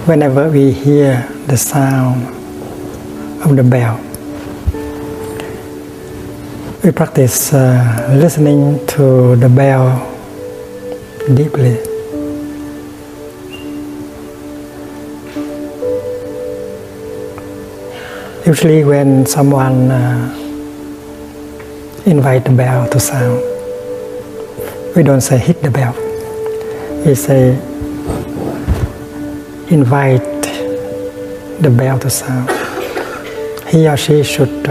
whenever we hear the sound of the bell, we practice listening to the bell deeply. Usually when someone invite the bell to sound, we don't say hit the bell. We say invite the bell to sound. He or she should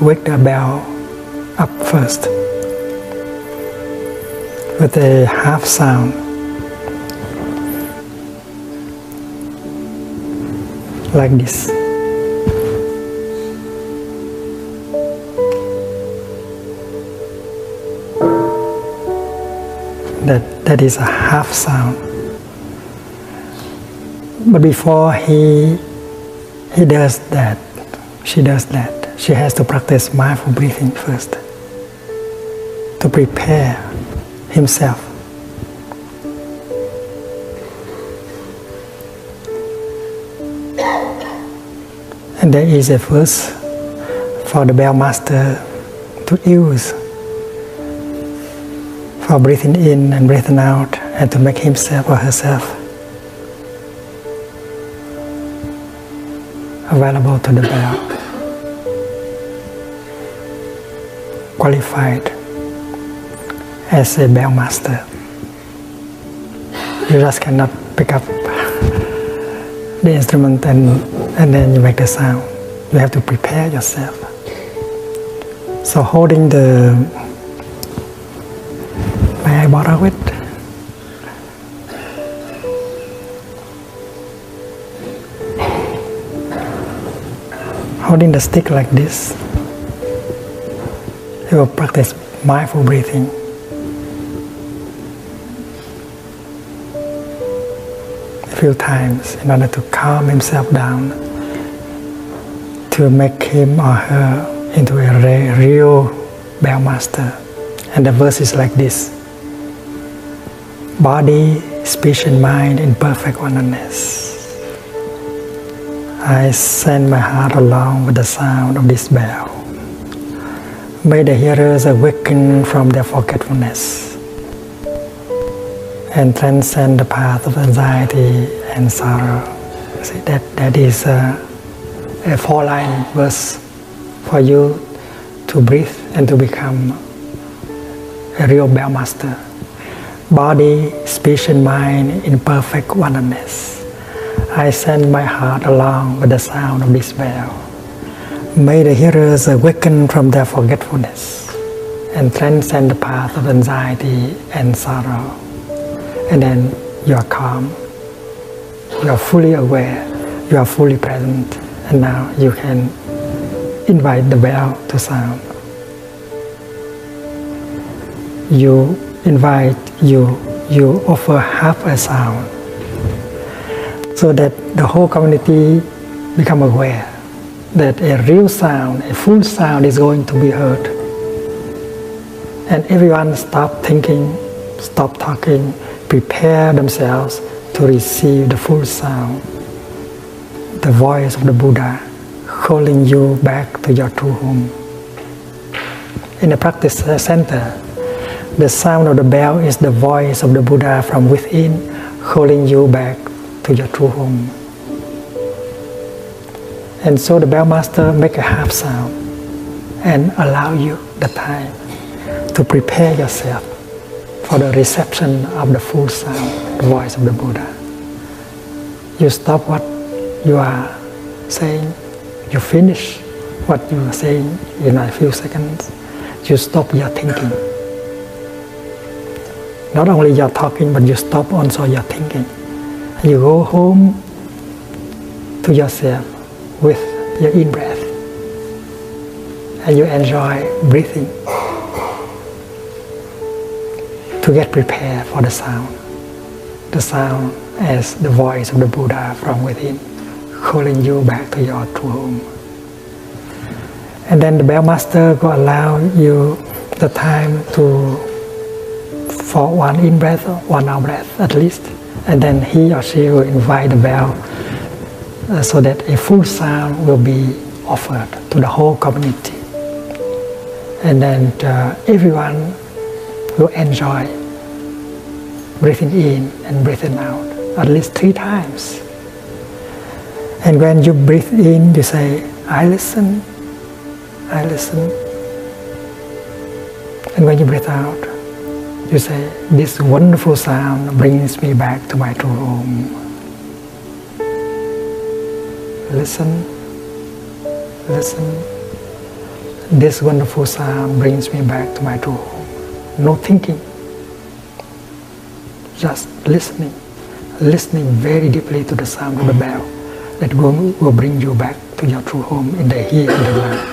wake the bell up first with a half sound. Like this. That is a half sound. But before he does that, she does that, she has to practice mindful breathing first to prepare himself. And there is a verse for the bell master to use for breathing in and breathing out, and to make himself or herself available to the bell, qualified as a bell master. You just cannot pick up the instrument and then you make the sound. You have to prepare yourself. So holding the, may I borrow it? Holding the stick like this, you will practice mindful breathing. A few times in order to calm himself down, to make him or her into a real bell master. And the verse is like this: body, speech and mind in perfect oneness. I send my heart along with the sound of this bell. May the hearers awaken from their forgetfulness and transcend the path of anxiety and sorrow. See, that is a 4-line verse for you to breathe and to become a real bell master. Body, speech and mind in perfect oneness. I send my heart along with the sound of this bell. May the hearers awaken from their forgetfulness and transcend the path of anxiety and sorrow. And then you are calm, you are fully aware, you are fully present, and now you can invite the bell to sound. You invite, you offer half a sound, so that the whole community become aware that a real sound, a full sound is going to be heard. And everyone stop thinking, stop talking, prepare themselves to receive the full sound, the voice of the Buddha calling you back to your true home. In the practice center, the sound of the bell is the voice of the Buddha from within calling you back to your true home. And so the bell master make a half sound and allow you the time to prepare yourself for the reception of the full sound, the voice of the Buddha. You stop what you are saying, you finish what you are saying in a few seconds, you stop your thinking. Not only your talking, but you stop also your thinking. You go home to yourself with your in-breath, and you enjoy breathing to get prepared for the sound as the voice of the Buddha from within, calling you back to your true home. And then the bell master will allow you the time for one in-breath, 1 out breath at least, And then he or she will invite the bell so that a full sound will be offered to the whole community. And then everyone will enjoy breathing in and breathing out at least 3 times. And when you breathe in, you say, I listen, I listen. And when you breathe out, you say, this wonderful sound brings me back to my true home. Listen, listen. This wonderful sound brings me back to my true home. No thinking, just listening. Listening very deeply to the sound of the bell that will bring you back to your true home in the here and the now.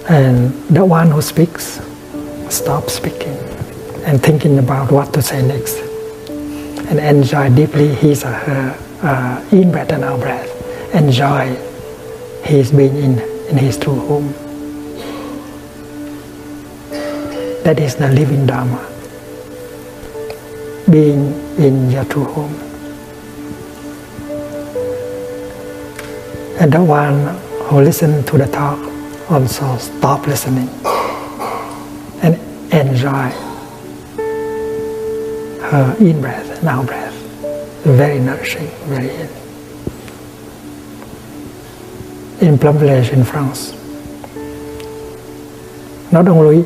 And the one who speaks, stop speaking and thinking about what to say next. And enjoy deeply his or her in-breath and out-breath. Enjoy his being in his true home. That is the living Dharma. Being in your true home. And the one who listens to the talk also stop listening and enjoy her in-breath and out-breath. Very nourishing, very healing. In Plum Village in France, not only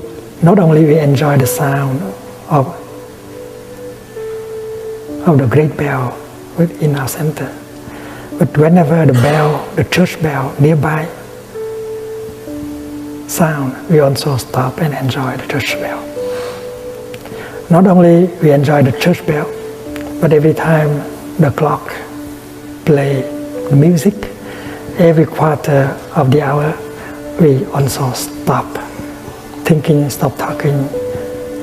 we enjoy the sound of the great bell within our center, but whenever the bell, the church bell nearby sound, we also stop and enjoy the church bell. Not only we enjoy the church bell, but every time the clock play the music, every quarter of the hour, we also stop thinking, stop talking,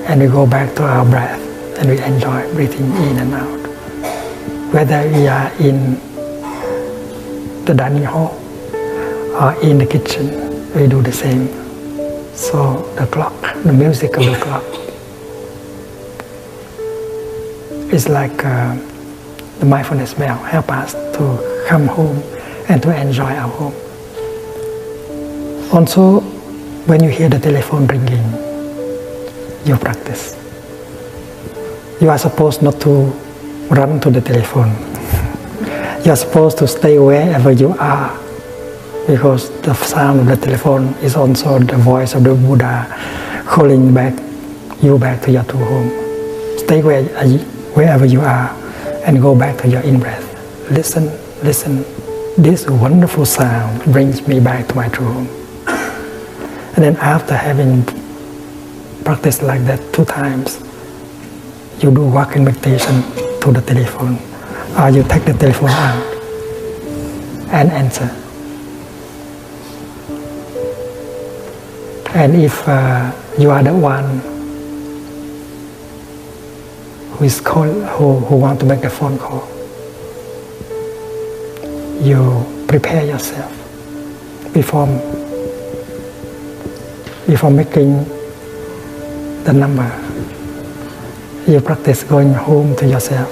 and we go back to our breath, and we enjoy breathing in and out. Whether we are in the dining hall or in the kitchen, we do the same. So the clock, the music of the clock, is like the mindfulness bell, help us to come home and to enjoy our home. Also, when you hear the telephone ringing, you practice. You are supposed not to run to the telephone. You are supposed to stay wherever you are, because the sound of the telephone is also the voice of the Buddha calling you back to your true home. Stay wherever you are and go back to your in-breath. Listen, listen. This wonderful sound brings me back to my true home. And then after having practiced like that 2 times, you do walking meditation to the telephone, or you take the telephone out and answer. And if you are the one who want to make a phone call, you prepare yourself before making the number. You practice going home to yourself.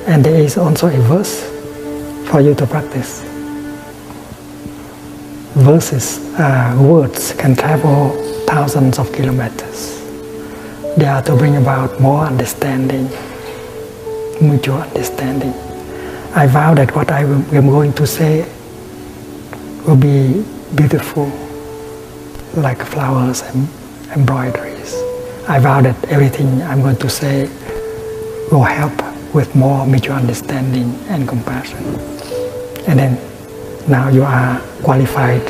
And there is also a verse for you to practice. Words can travel thousands of kilometers. They are to bring about more understanding, mutual understanding. I vow that what I am going to say will be beautiful, like flowers and embroideries. I vow that everything I'm going to say will help with more mutual understanding and compassion. And then now you are qualified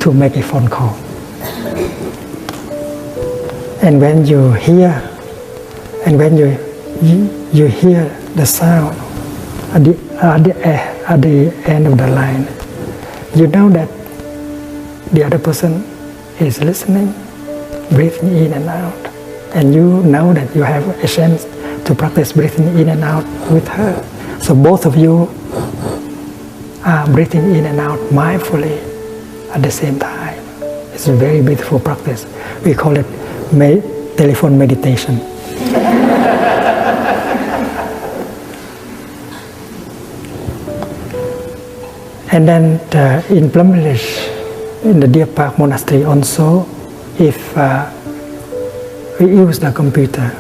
to make a phone call. And when you hear, the sound at the end of the line, you know that the other person is listening, breathing in and out, and you know that you have a chance to practice breathing in and out with her. So both of you are breathing in and out mindfully at the same time. It's a very beautiful practice. We call it telephone meditation. And then in Plum Village, in the Deer Park Monastery also, if we use the computer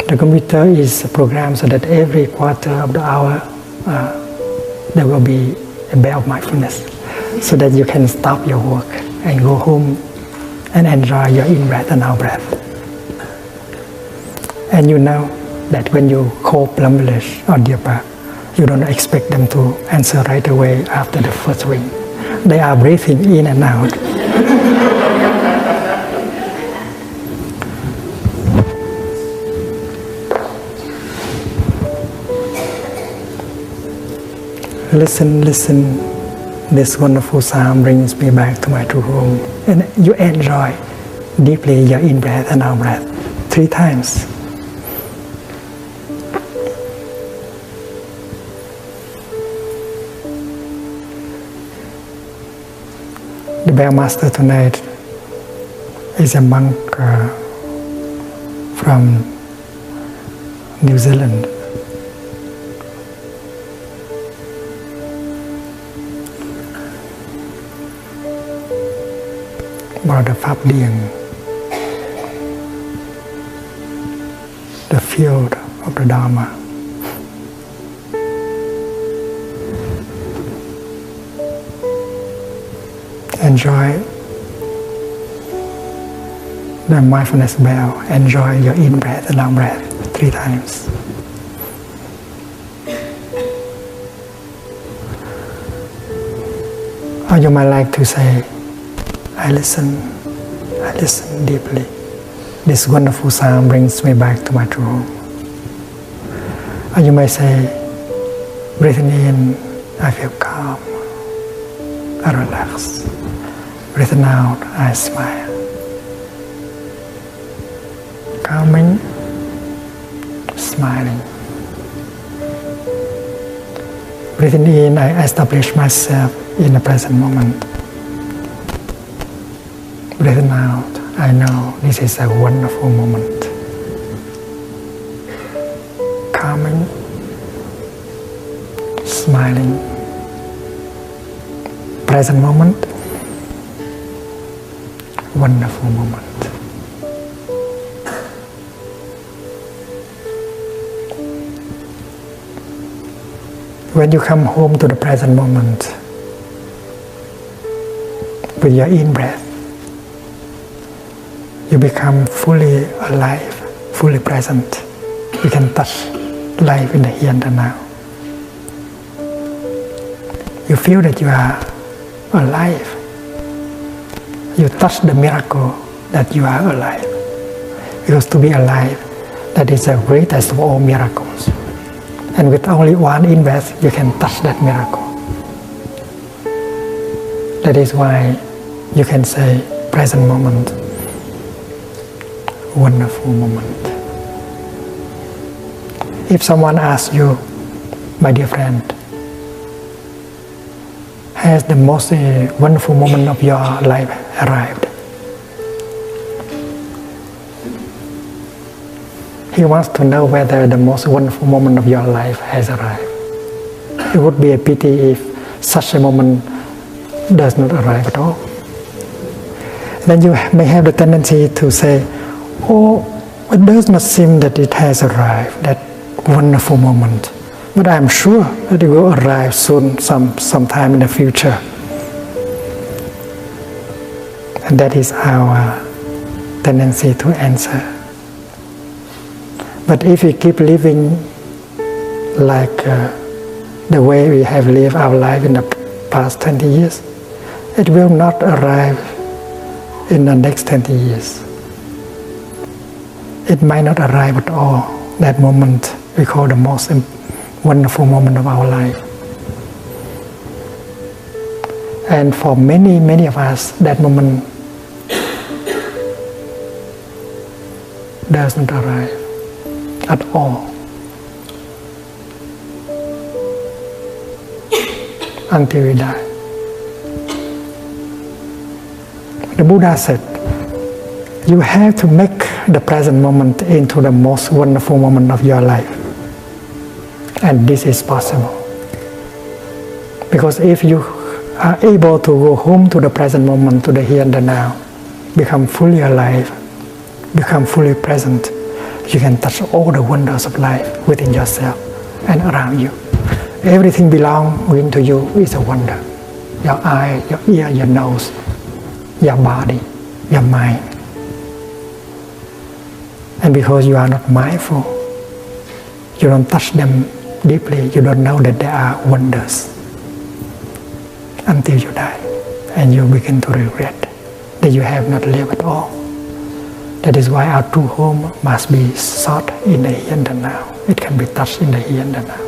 is programmed so that every quarter of the hour there will be a bell of mindfulness, so that you can stop your work and go home and enjoy your in-breath and out-breath. And you know that when you call Plum Village or Deer Park, you don't expect them to answer right away after the first ring. They are breathing in and out. Listen, this wonderful sound brings me back to my true home. And you enjoy deeply your in-breath and out-breath 3 times. The bell master tonight is a monk from New Zealand. Brother Pháp Điền, the field of the Dharma. Enjoy the mindfulness bell. Enjoy your in-breath and out-breath 3 times. Or you might like to say, I listen deeply. This wonderful sound brings me back to my true home. Or you may say, breathing in, I feel calm, I relax. Breathing out, I smile. Calming, smiling. Breathing in, I establish myself in the present moment. Breathing out, I know this is a wonderful moment. Calming, smiling. Present moment, wonderful moment. When you come home to the present moment with your in-breath, you become fully alive, fully present. You can touch life in the here and the now. You feel that you are alive. You touch the miracle that you are alive. Because to be alive, that is the greatest of all miracles. And with only one in-breath, you can touch that miracle. That is why you can say, present moment, wonderful moment. If someone asks you, my dear friend, has the most wonderful moment of your life arrived? He wants to know whether the most wonderful moment of your life has arrived. It would be a pity if such a moment does not arrive at all. Then you may have the tendency to say, oh, it does not seem that it has arrived, that wonderful moment. But I'm sure that it will arrive soon, sometime in the future. And that is our tendency to answer. But if we keep living like the way we have lived our life in the past 20 years, it will not arrive in the next 20 years. It might not arrive at all, that moment we call the most wonderful moment of our life. And for many, many of us, that moment does not arrive at all until we die. The Buddha said, You have to make the present moment into the most wonderful moment of your life. And this is possible. Because if you are able to go home to the present moment, to the here and the now, become fully alive, become fully present, you can touch all the wonders of life within yourself and around you. Everything belonging to you is a wonder. Your eye, your ear, your nose, your body, your mind. And because you are not mindful, you don't touch them deeply, you don't know that they are wonders until you die, and you begin to regret that you have not lived at all. That is why our true home must be sought in the here and the now. It can be touched in the here and the now.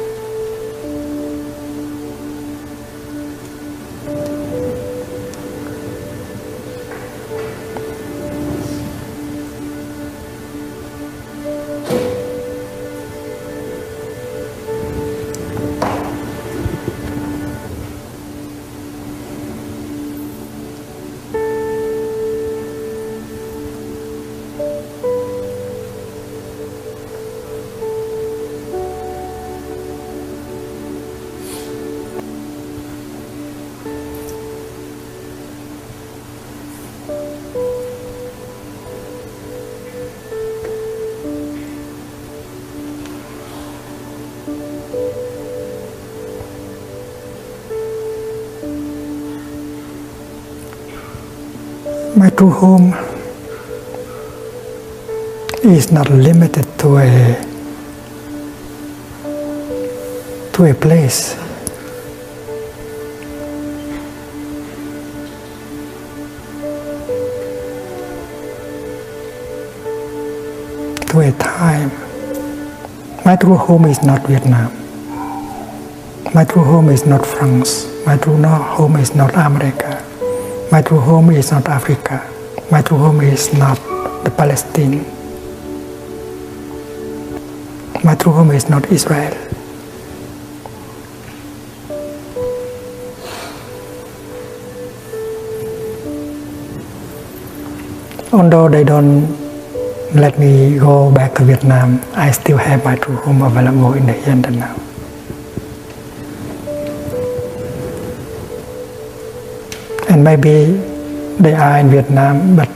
My true home is not limited to a place. To a time. My true home is not Vietnam. My true home is not France. My true home is not America. My true home is not Africa. My true home is not the Palestine. My true home is not Israel. Although they don't let me go back to Vietnam, I still have my true home available in the here and the now. And maybe they are in Vietnam, but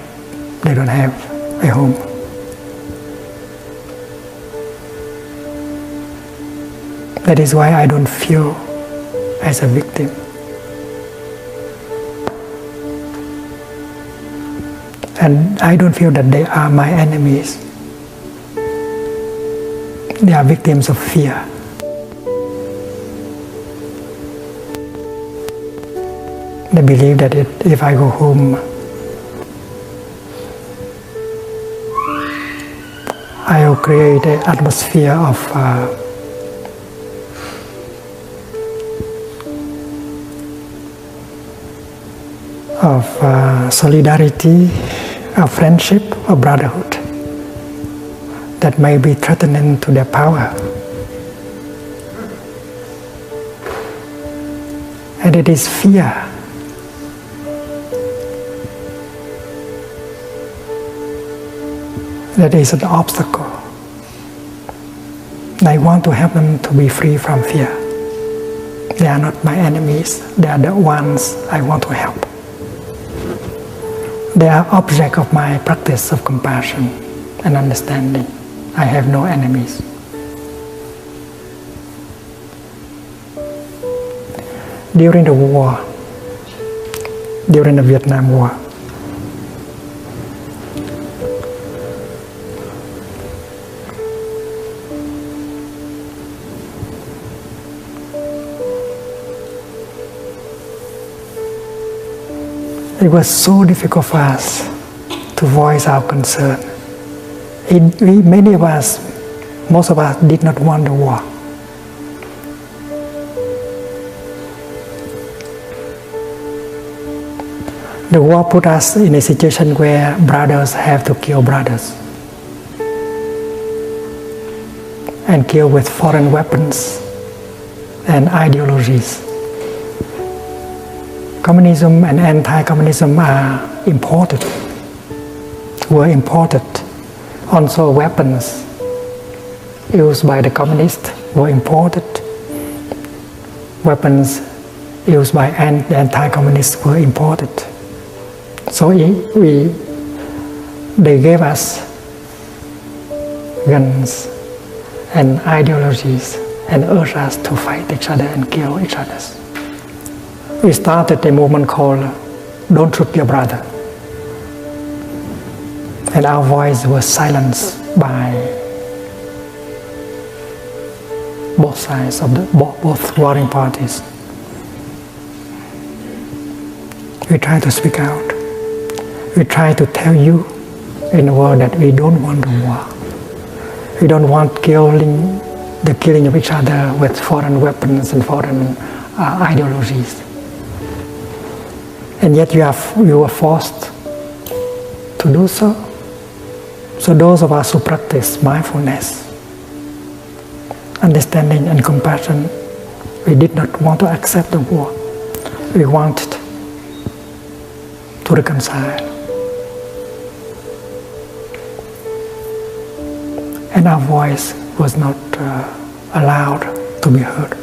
they don't have a home. That is why I don't feel as a victim. And I don't feel that they are my enemies. They are victims of fear. They believe that if I go home, I will create an atmosphere of solidarity, of friendship, of brotherhood that may be threatening to their power. And it is fear that is an obstacle. I want to help them to be free from fear. They are not my enemies. They are the ones I want to help. They are object of my practice of compassion and understanding. I have no enemies. During the war, during the Vietnam War, it was so difficult for us to voice our concern. Many of us, most of us did not want the war. The war put us in a situation where brothers have to kill brothers and kill with foreign weapons and ideologies. Communism and anti-communism are imported. were imported. Also weapons used by the communists were imported. Weapons used by the anti-communists were imported. So they gave us guns and ideologies and urged us to fight each other and kill each other. We started a movement called "Don't Shoot Your Brother." And our voice was silenced by both sides of both warring parties. We try to speak out. We try to tell you in the world that we don't want the war. We don't want the killing of each other with foreign weapons and foreign ideologies. And yet you were forced to do so. So those of us who practice mindfulness, understanding and compassion, we did not want to accept the war. We wanted to reconcile. And our voice was not allowed to be heard.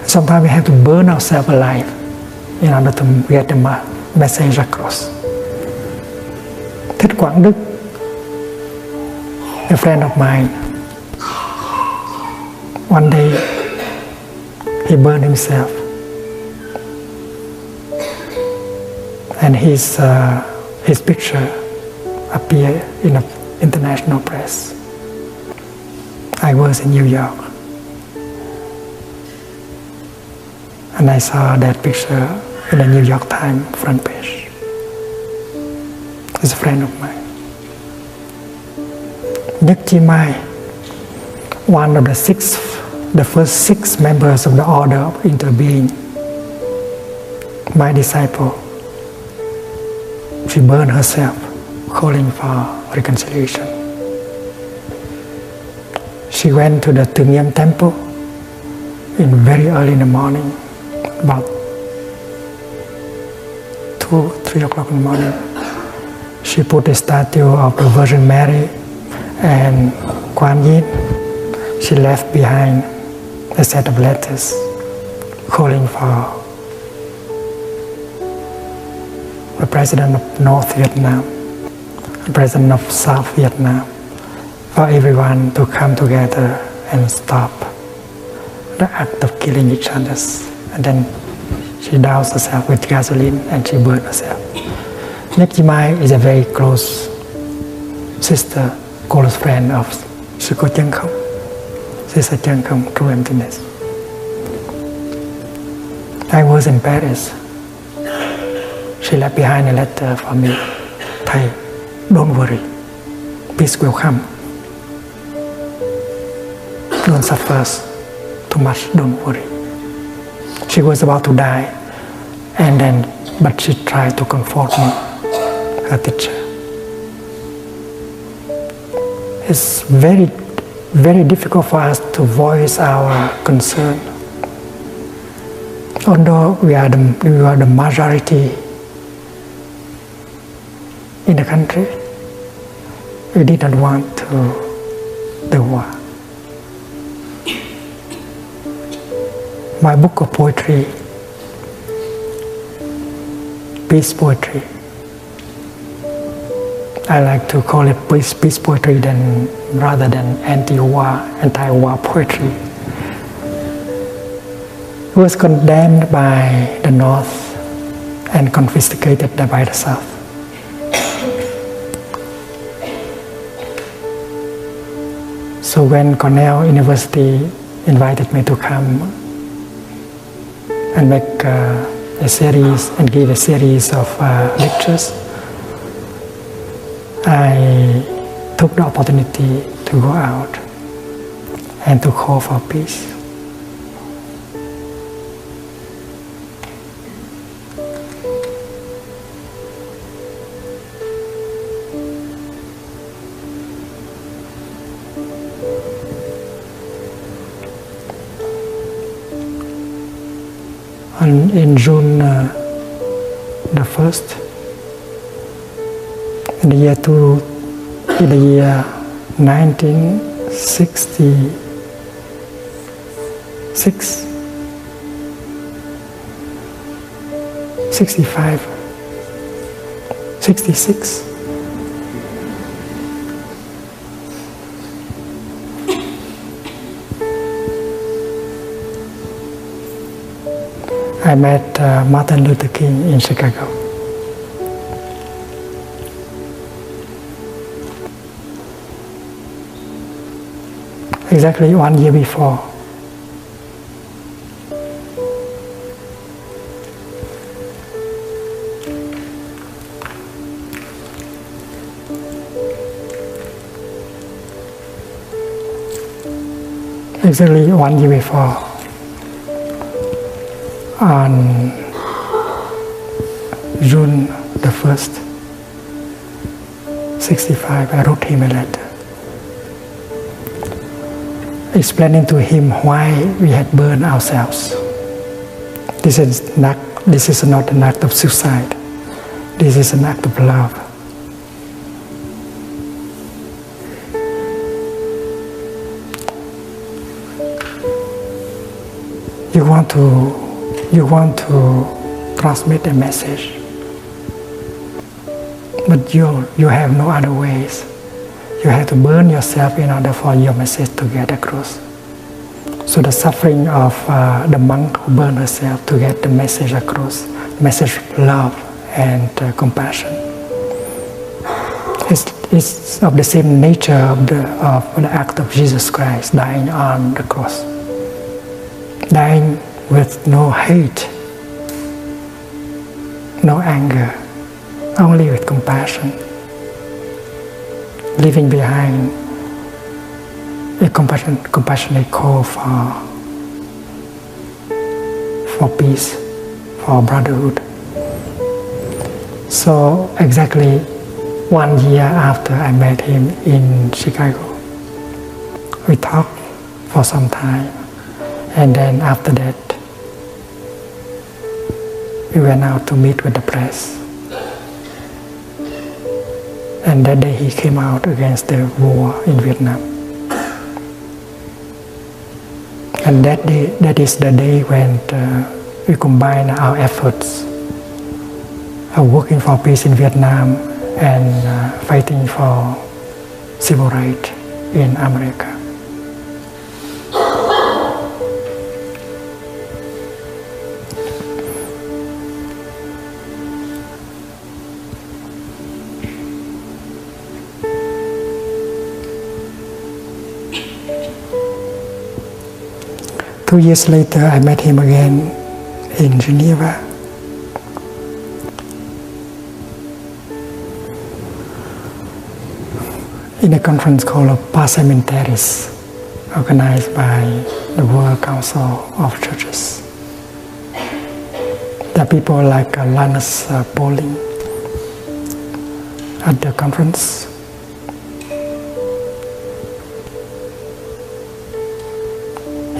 Sometimes we have to burn ourselves alive in order to get the message across. Thích Quảng Đức, a friend of mine, one day he burned himself, and his picture appeared in the international press. I was in New York, and I saw that picture in the New York Times front page. He's a friend of mine. Nhất Hạnh, one of the first 6 members of the Order of Interbeing, my disciple, she burned herself calling for reconciliation. She went to the Tungiem temple very early in the morning, about 2-3 o'clock in the morning. She put a statue of the Virgin Mary and Kuan Yin. She left behind a set of letters calling for the President of North Vietnam, the President of South Vietnam, for everyone to come together and stop the act of killing each other. And then she doused herself with gasoline and she burned herself. Nhất Hạnh is a very close sister, close friend of Sư Cô Chân Không, Sister Chân Không, True Emptiness. I was in Paris. She left behind a letter for me. Thầy, don't worry. Peace will come. Don't suffer too much, don't worry. She was about to die, but she tried to comfort me, her teacher. It's very, very difficult for us to voice our concern. Although we are the majority in the country, we did not want the war. My book of poetry, peace poetry, I like to call it peace poetry rather than anti-war poetry. It was condemned by the North and confiscated by the South. So when Cornell University invited me to come and make a series and give a series of lectures, I took the opportunity to go out and to call for peace. In June the 1st, In the year 1966, 65, 66. I met Martin Luther King in Chicago. Exactly 1 year before. Exactly 1 year before, on June the 1st, 65, I wrote him a letter, explaining to him why we had burned ourselves. This is not an act of suicide. This is an act of love. You want to transmit a message, but you have no other ways. You have to burn yourself in order for your message to get across. So the suffering of the monk who burned herself to get the message across, message of love and compassion, is of the same nature of the act of Jesus Christ dying on the cross. Dying with no hate, no anger, only with compassion, leaving behind a compassionate call for peace, for brotherhood. So exactly 1 year after I met him in Chicago, we talked for some time. And then after that, we went out to meet with the press. And that day he came out against the war in Vietnam. And that is the day when we combine our efforts of working for peace in Vietnam and fighting for civil rights in America. Two years later, I met him again in Geneva. In a conference called Parliamentaries, organized by the World Council of Churches. There are people like Linus Pauling at the conference.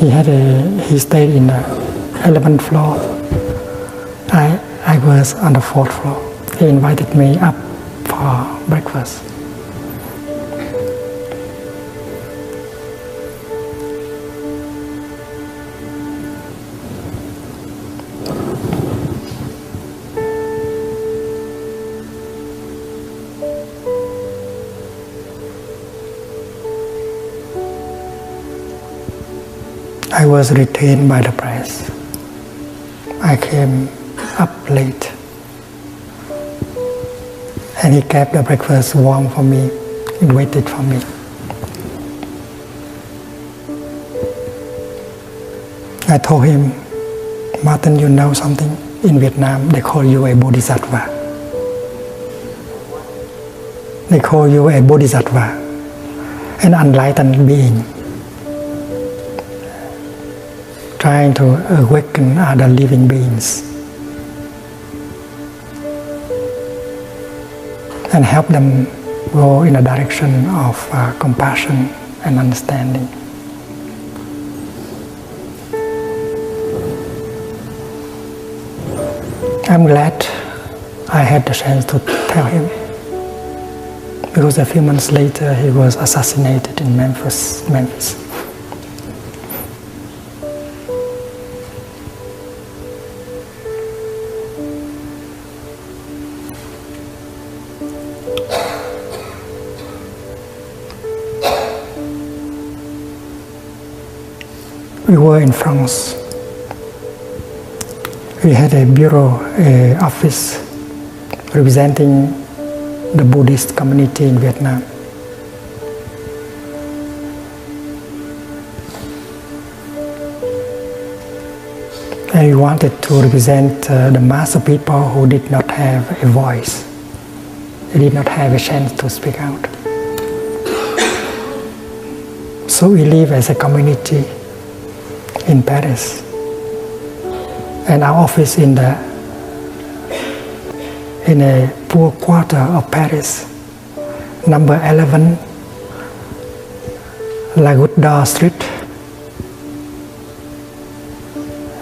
He stayed in the 11th floor. I was on the 4th floor. He invited me up for breakfast. I was retained by the press. I came up late, and he kept the breakfast warm for me. He waited for me. I told him, Martin, you know something? In Vietnam, they call you a bodhisattva. They call you a bodhisattva, an enlightened being, trying to awaken other living beings and help them go in a direction of compassion and understanding. I'm glad I had the chance to tell him. because a few months later he was assassinated in Memphis. We were in France. We had a bureau, an office representing the Buddhist community in Vietnam. And we wanted to represent the mass of people who did not have a voice. They did not have a chance to speak out. So we live as a community in Paris. And our office in a poor quarter of Paris, number 11, La Goutte d'Or Street.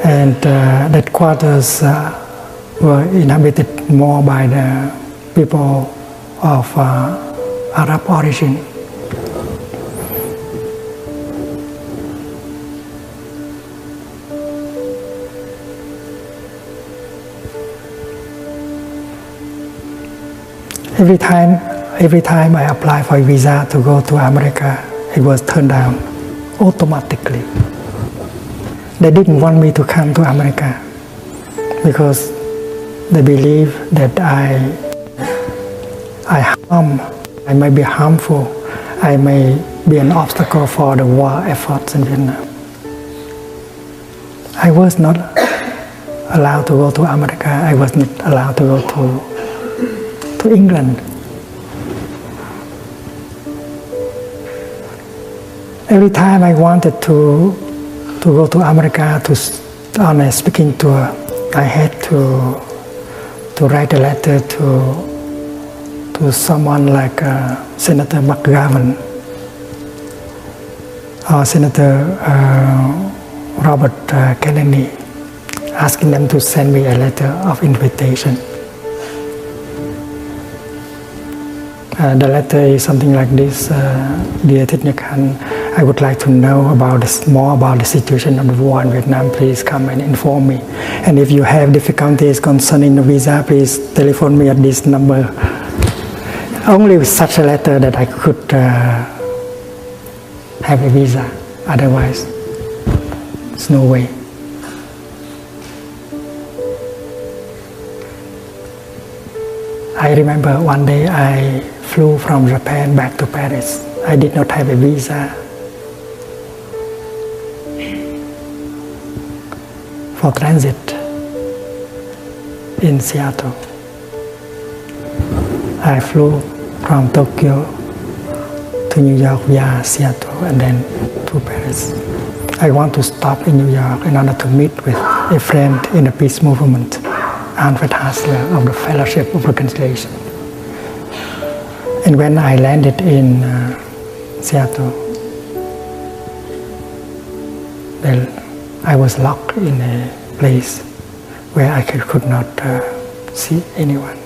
And that quarters were inhabited more by the people of Arab origin. Every time I applied for a visa to go to America, it was turned down automatically. They didn't want me to come to America because they believe that I may be harmful, I may be an obstacle for the war efforts in Vietnam. I was not allowed to go to America. I was not allowed to go to England. Every time I wanted to go to America on a speaking tour, I had to write a letter to someone like Senator McGovern or Senator Robert Kennedy, asking them to send me a letter of invitation. The letter is something like this: Dear Thích Nhất Hạnh, I would like to know more about the situation of the war in Vietnam. Please come and inform me. And if you have difficulties concerning the visa, please telephone me at this number. Only with such a letter that I could have a visa. Otherwise, there's no way. I remember one day I flew from Japan back to Paris. I did not have a visa for transit in Seattle. I flew from Tokyo to New York via Seattle and then to Paris. I want to stop in New York in order to meet with a friend in the peace movement, Alfred Hassler of the Fellowship of Reconciliation. And when I landed in Seattle, I was locked in a place where I could not see anyone.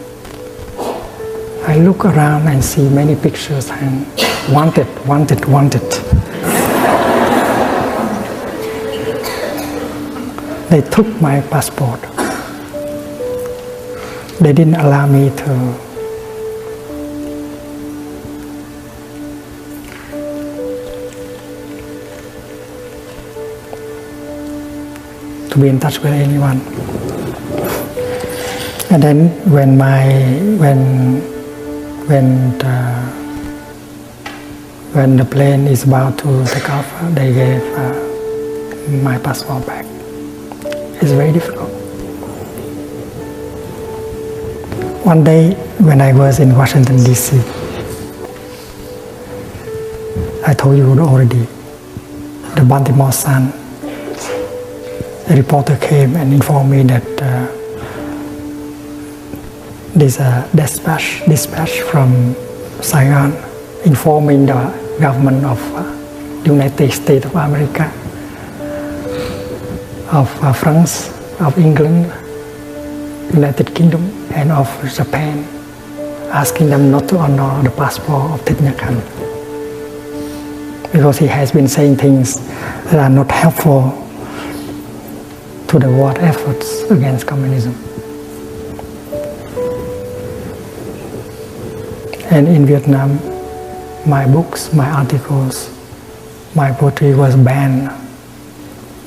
I look around and see many pictures and wanted. They took my passport. They didn't allow me to be in touch with anyone. And then when the plane is about to take off, they gave my passport back. It's very difficult. One day when I was in Washington, D.C., I told you already, the Baltimore Sun, a reporter came and informed me that there's a dispatch from Saigon informing the government of the United States of America, of France, of England, United Kingdom, and of Japan asking them not to honor the passport of Thích Nhất Hạnh, because he has been saying things that are not helpful to the world efforts against communism. And in Vietnam, my books, my articles, my poetry was banned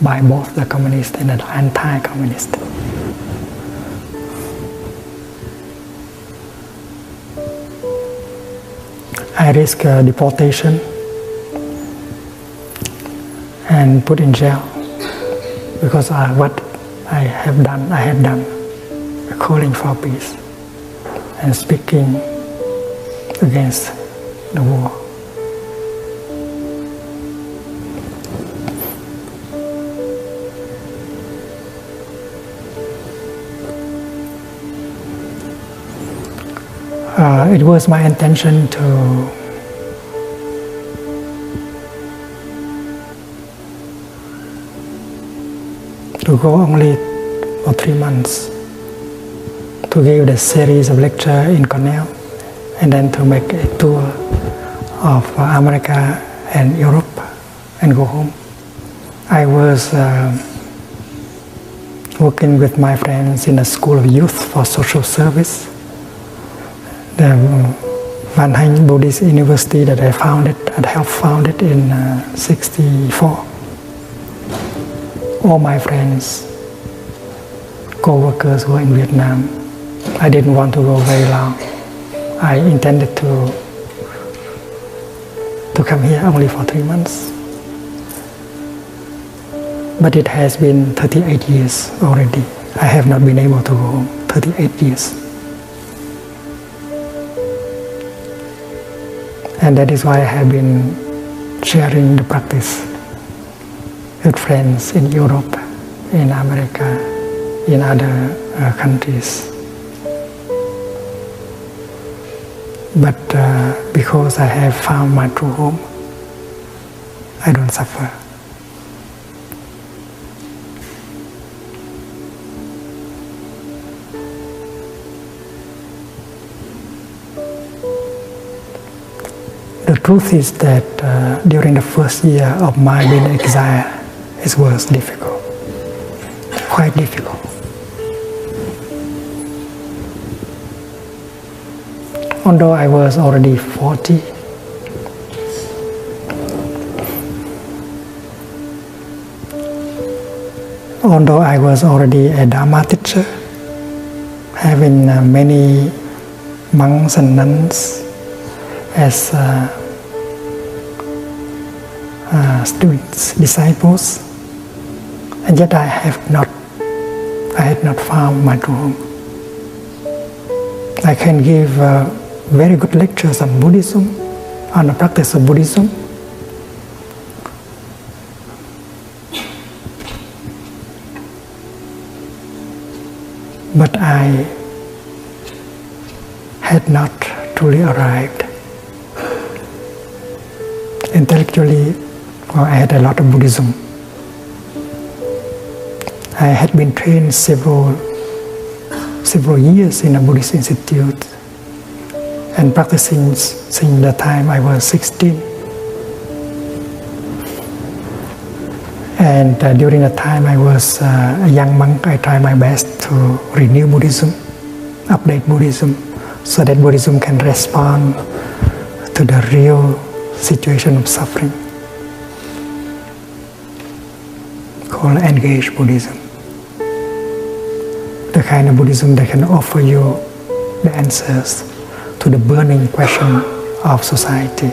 by both the communist and the anti-communist. I risked deportation and put in jail because what I had done, calling for peace and speaking against the war. It was my intention to go only for 3 months, to give the series of lecture in Cornell, and then to make a tour of America and Europe and go home. I was working with my friends in a school of youth for social service, the Van Hanh Buddhist University that I helped found it in '64. All my friends, co-workers who were in Vietnam. I didn't want to go very long. I intended to come here only for 3 months. But it has been 38 years already. I have not been able to go home. 38 years. And that is why I have been sharing the practice with friends in Europe, in America, in other countries. But because I have found my true home, I don't suffer. The truth is that during the first year of my being exiled, it was difficult, quite difficult. Although I was already 40, although I was already a Dharma teacher, having many monks and nuns as students, disciples, and yet I had not found my true home. I can give very good lectures on Buddhism, on the practice of Buddhism, but I had not truly arrived. Intellectually, I had a lot of Buddhism. I had been trained several years in a Buddhist institute and practicing since the time I was 16. And during the time I was a young monk, I tried my best to renew Buddhism, update Buddhism, so that Buddhism can respond to the real situation of suffering, called engaged Buddhism. The kind of Buddhism that can offer you the answers to the burning question of society.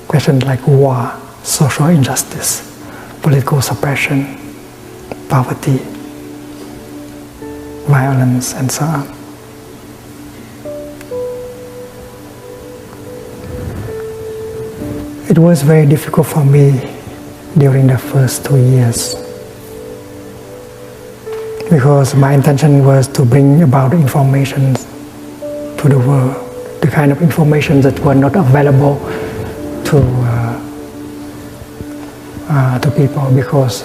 Questions like war, social injustice, political suppression, poverty, violence, and so on. It was very difficult for me during the first 2 years, because my intention was to bring about information to the world, the kind of information that were not available to people, because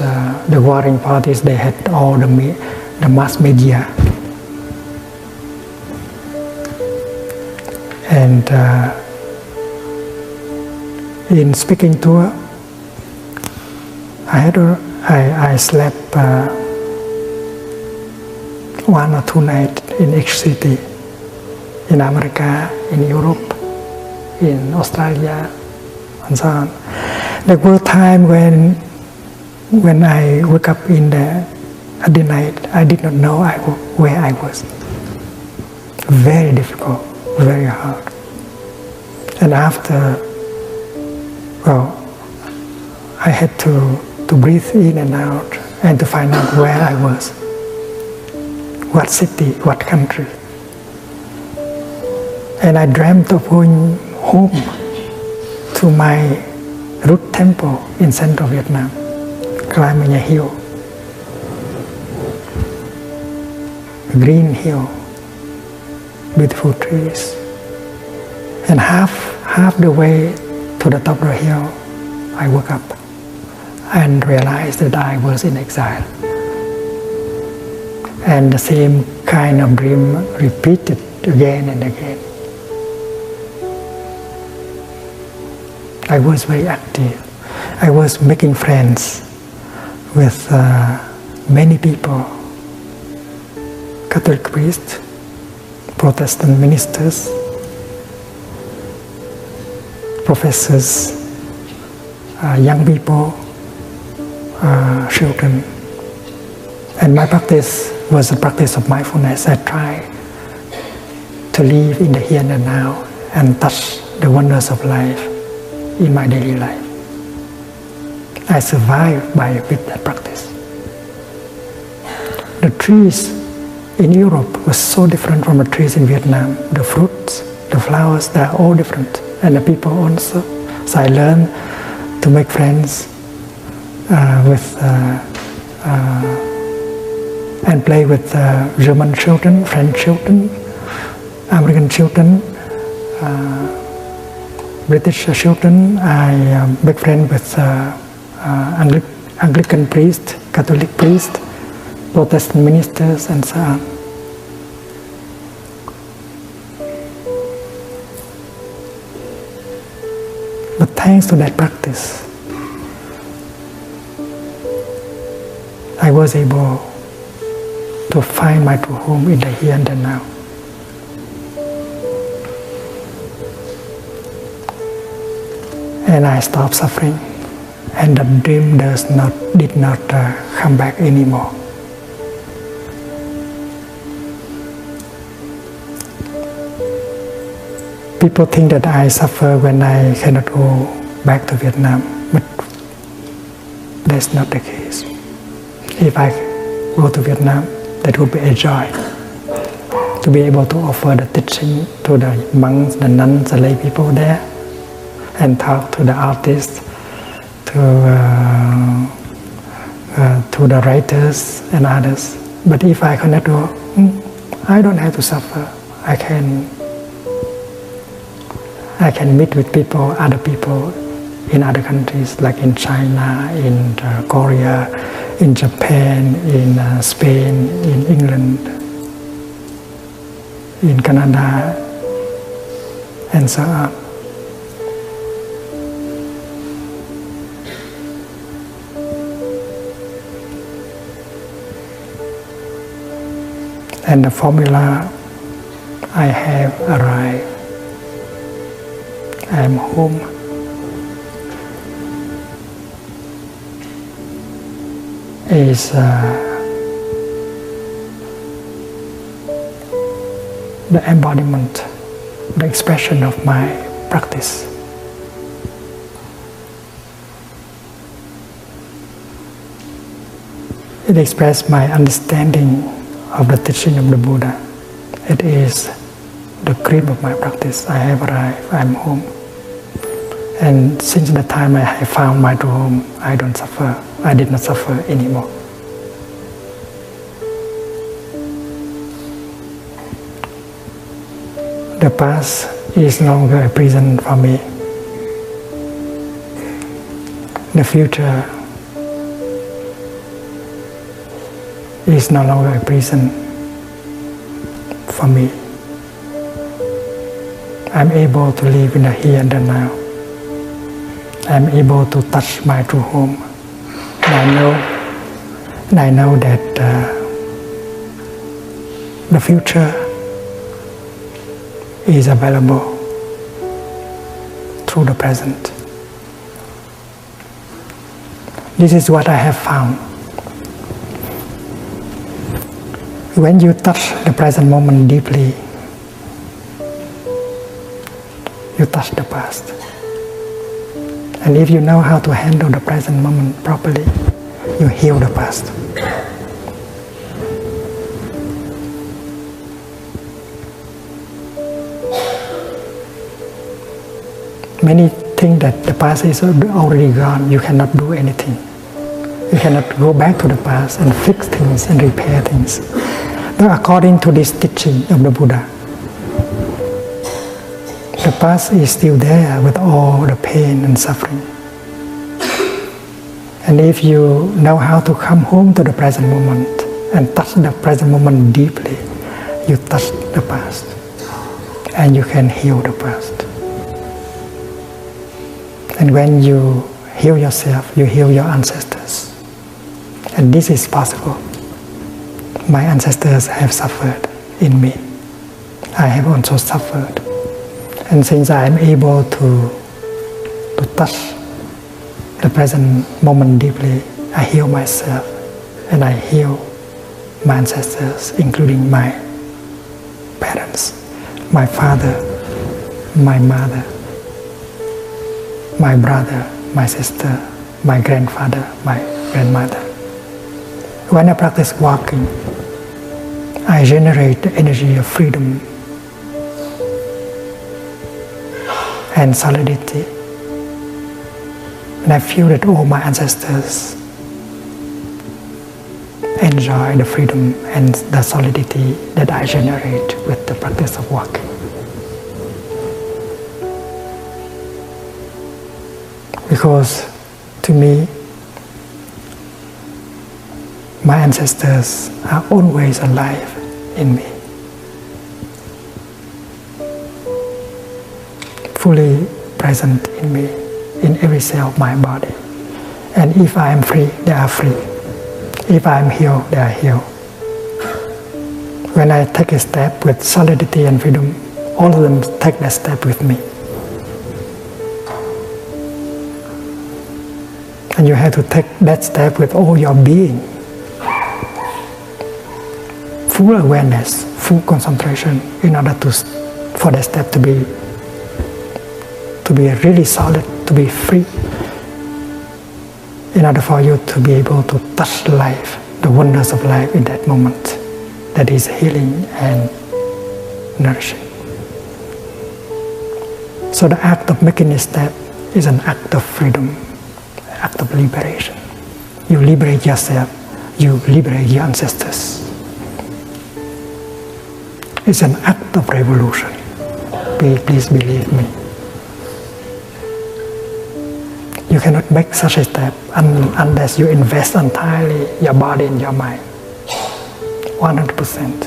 the warring parties, they had all the mass media, And in speaking tour, I slept 1 or 2 nights in each city, in America, in Europe, in Australia, and so on. There were times when I woke up at the night, I did not know where I was. Very difficult, very hard. And after, I had to breathe in and out and to find out where I was, what city, what country. And I dreamt of going home to my root temple in central Vietnam, climbing a hill, a green hill, beautiful trees. And half the way to the top of the hill, I woke up and realized that I was in exile. And the same kind of dream repeated again and again. I was very active. I was making friends with many people, Catholic priests, Protestant ministers, professors, young people, children. And my practice was a practice of mindfulness. I try to live in the here and now and touch the wonders of life in my daily life. I survive with that practice. The trees in Europe were so different from the trees in Vietnam. The fruits, the flowers, they are all different. And the people also. So I learned to make friends and play with German children, French children, American children, British children. I make friends with Anglican priests, Catholic priests, Protestant ministers, and so on. But thanks to that practice, I was able to find my true home in the here and the now. And I stopped suffering, and the dream did not come back anymore. People think that I suffer when I cannot go back to Vietnam, but that's not the case. If I go to Vietnam, that would be a joy to be able to offer the teaching to the monks, the nuns, the lay people there, and talk to the artists, to the writers and others. But if I cannot go, I don't have to suffer. I can meet with people, other people in other countries, like in China, in Korea, in Japan, in Spain, in England, in Canada, and so on. And the formula I have arrived. I am home. Is the embodiment, the expression of my practice. It expresses my understanding of the teaching of the Buddha. It is the cream of my practice. I have arrived, I am home. And since the time I have found my true home, I don't suffer. I did not suffer anymore. The past is no longer a prison for me. The future is no longer a prison for me. I'm able to live in the here and the now. I'm able to touch my true home. And I know that the future is available through the present. This is what I have found. When you touch the present moment deeply, you touch the past. And if you know how to handle the present moment properly, you heal the past. Many think that the past is already gone, you cannot do anything. You cannot go back to the past and fix things and repair things. But according to this teaching of the Buddha, the past is still there with all the pain and suffering. And if you know how to come home to the present moment and touch the present moment deeply, you touch the past and you can heal the past. And when you heal yourself, you heal your ancestors. And this is possible. My ancestors have suffered in me. I have also suffered. And since I am able to touch the present moment deeply, I heal myself and I heal my ancestors, including my parents, my father, my mother, my brother, my sister, my grandfather, my grandmother. When I practice walking, I generate the energy of freedom and solidity. And I feel that all my ancestors enjoy the freedom and the solidity that I generate with the practice of walking. Because to me, my ancestors are always alive in me, fully present in me, in every cell of my body. And if I am free, they are free. If I am healed, they are healed. When I take a step with solidity and freedom, all of them take that step with me. And you have to take that step with all your being. Full awareness, full concentration in order for that step to be really solid, to be free, in order for you to be able to touch life, the wonders of life in that moment that is healing and nourishing. So the act of making a step is an act of freedom, an act of liberation. You liberate yourself, you liberate your ancestors. It's an act of revolution. Please believe me. You cannot make such a step unless you invest entirely your body and your mind, 100%.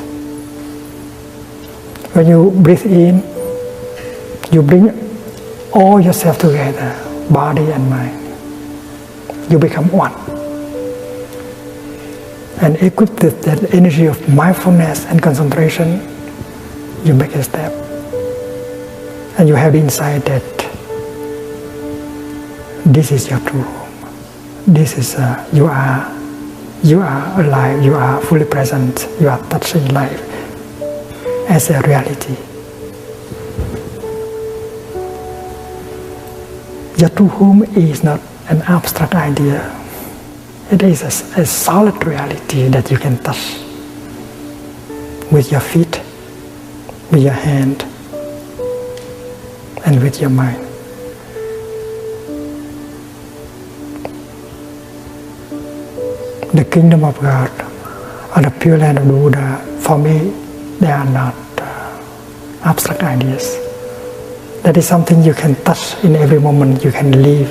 When you breathe in, you bring all yourself together, body and mind. You become one. And equipped with that energy of mindfulness and concentration, you make a step. And you have the insight that this is your true home. This is, you are alive, you are fully present, you are touching life as a reality. Your true home is not an abstract idea. It is a solid reality that you can touch with your feet, with your hand, and with your mind. The kingdom of God or the Pure Land of the Buddha, for me, they are not abstract ideas. That is something you can touch in every moment, you can live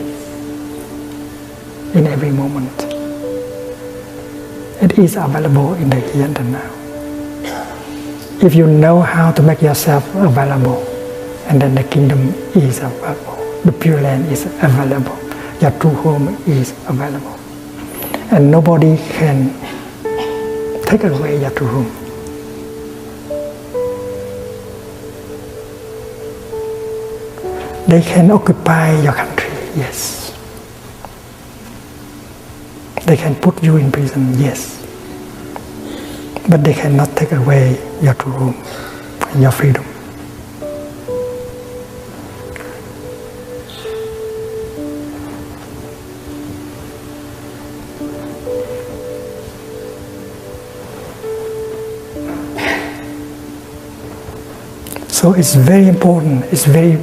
in every moment. It is available in the here and the now. If you know how to make yourself available and then the kingdom is available. The Pure Land is available. Your true home is available. And nobody can take away your true home. They can occupy your country, yes. They can put you in prison, yes. But they cannot take away your true home and your freedom. So it's very important, it's very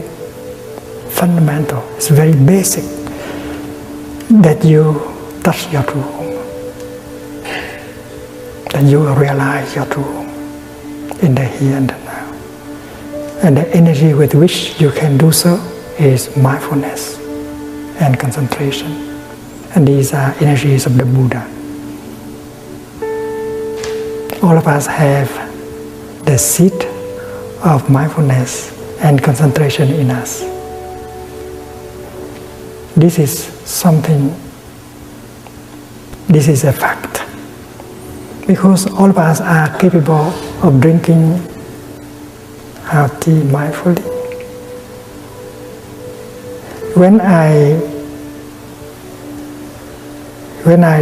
fundamental, it's very basic that you touch your true home, that you realize your true home in the here and the now. And the energy with which you can do so is mindfulness and concentration. And these are energies of the Buddha. All of us have the seed of mindfulness and concentration in us. This is something, this is a fact. Because all of us are capable of drinking our tea mindfully. When I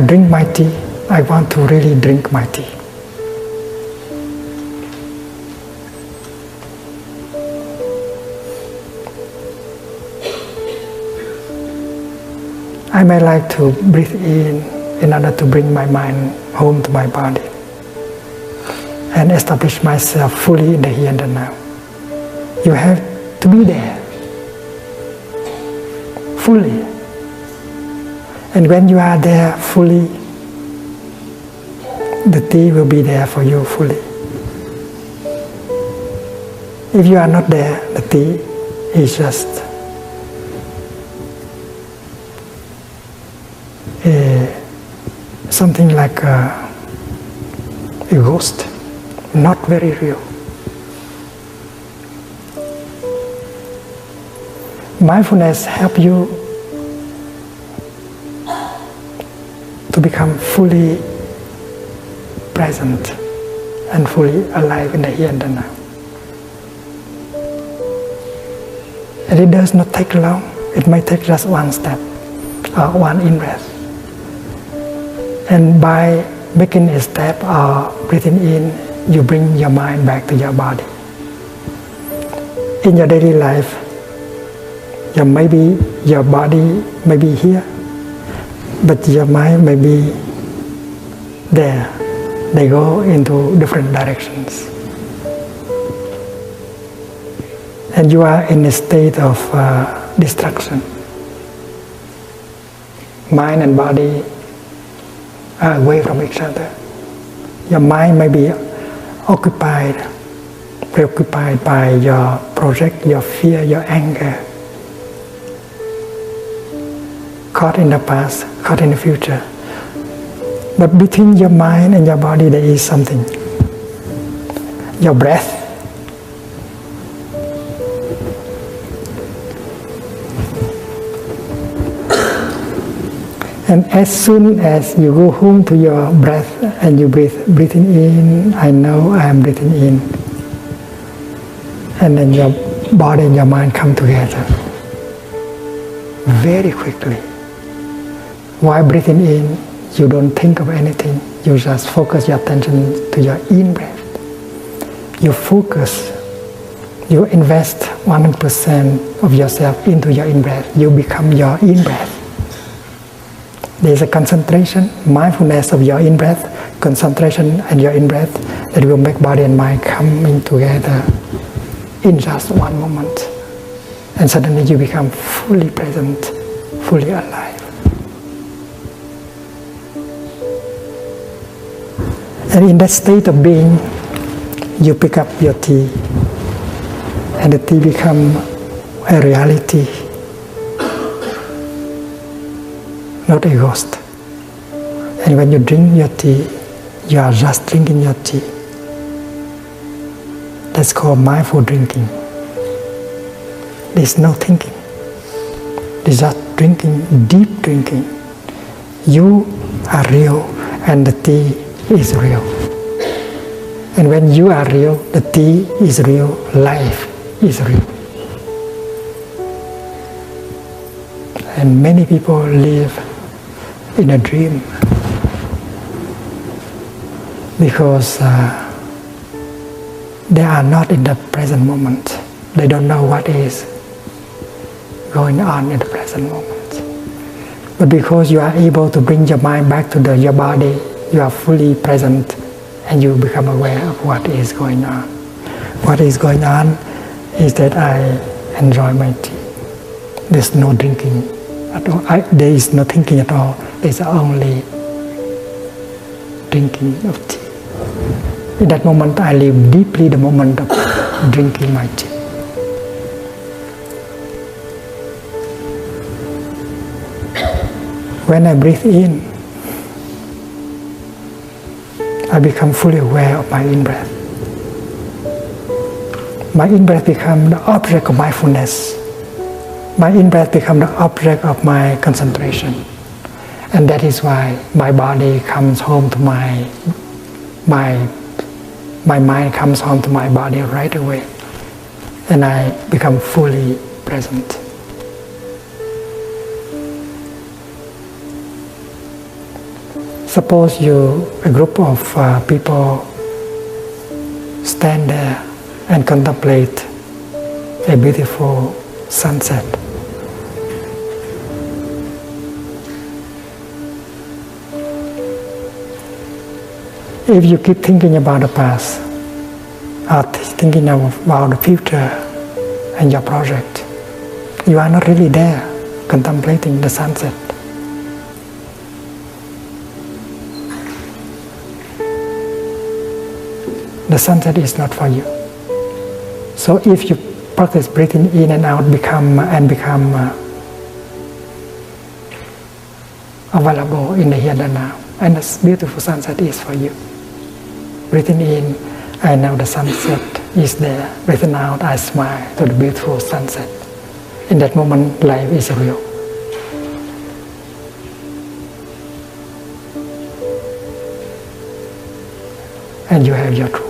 drink my tea, I want to really drink my tea. I may like to breathe in order to bring my mind home to my body and establish myself fully in the here and the now. You have to be there, fully. And when you are there fully, the tea will be there for you fully. If you are not there, the tea is just something like a ghost, not very real. Mindfulness helps you to become fully present and fully alive in the here and the now. And it does not take long. It may take just one step or one in-breath. And by making a step or breathing in, you bring your mind back to your body. In your daily life, your body may be here, but your mind may be there. They go into different directions. And you are in a state of distraction. Mind and body are away from each other. Your mind may be preoccupied by your project, your fear, your anger, caught in the past, caught in the future. But between your mind and your body there is something. Your breath. And as soon as you go home to your breath and you breathing in, I know I am breathing in. And then your body and your mind come together very quickly. While breathing in, you don't think of anything. You just focus your attention to your in-breath. You focus, you invest 100% of yourself into your in-breath. You become your in-breath. There's a concentration, mindfulness of your in-breath, concentration and your in-breath that will make body and mind coming together in just one moment. And suddenly you become fully present, fully alive. And in that state of being, you pick up your tea, and the tea becomes a reality, not a ghost. And when you drink your tea, you are just drinking your tea. That's called mindful drinking. There's no thinking. There's just drinking, deep drinking. You are real and the tea is real. And when you are real, the tea is real, life is real. And many people live in a dream because they are not in the present moment. They don't know what is going on in the present moment. But because you are able to bring your mind back to your body, you are fully present and you become aware of what is going on. What is going on is that I enjoy my tea. There's no drinking at all. There is no thinking at all. There's only drinking of tea. In that moment, I live deeply the moment of drinking my tea. When I breathe in, I become fully aware of my in-breath. My in-breath becomes the object of mindfulness. My in-breath becomes the object of my concentration. And that is why my body comes home to my mind comes home to my body right away. And I become fully present. Suppose a group of people stand there and contemplate a beautiful sunset. If you keep thinking about the past or thinking about the future and your project, you are not really there contemplating the sunset. The sunset is not for you. So if you practice breathing in and out, become available in the here and now, and this beautiful sunset is for you. Breathing in, I know the sunset is there. Breathing out, I smile to the beautiful sunset. In that moment, life is real. And you have your truth.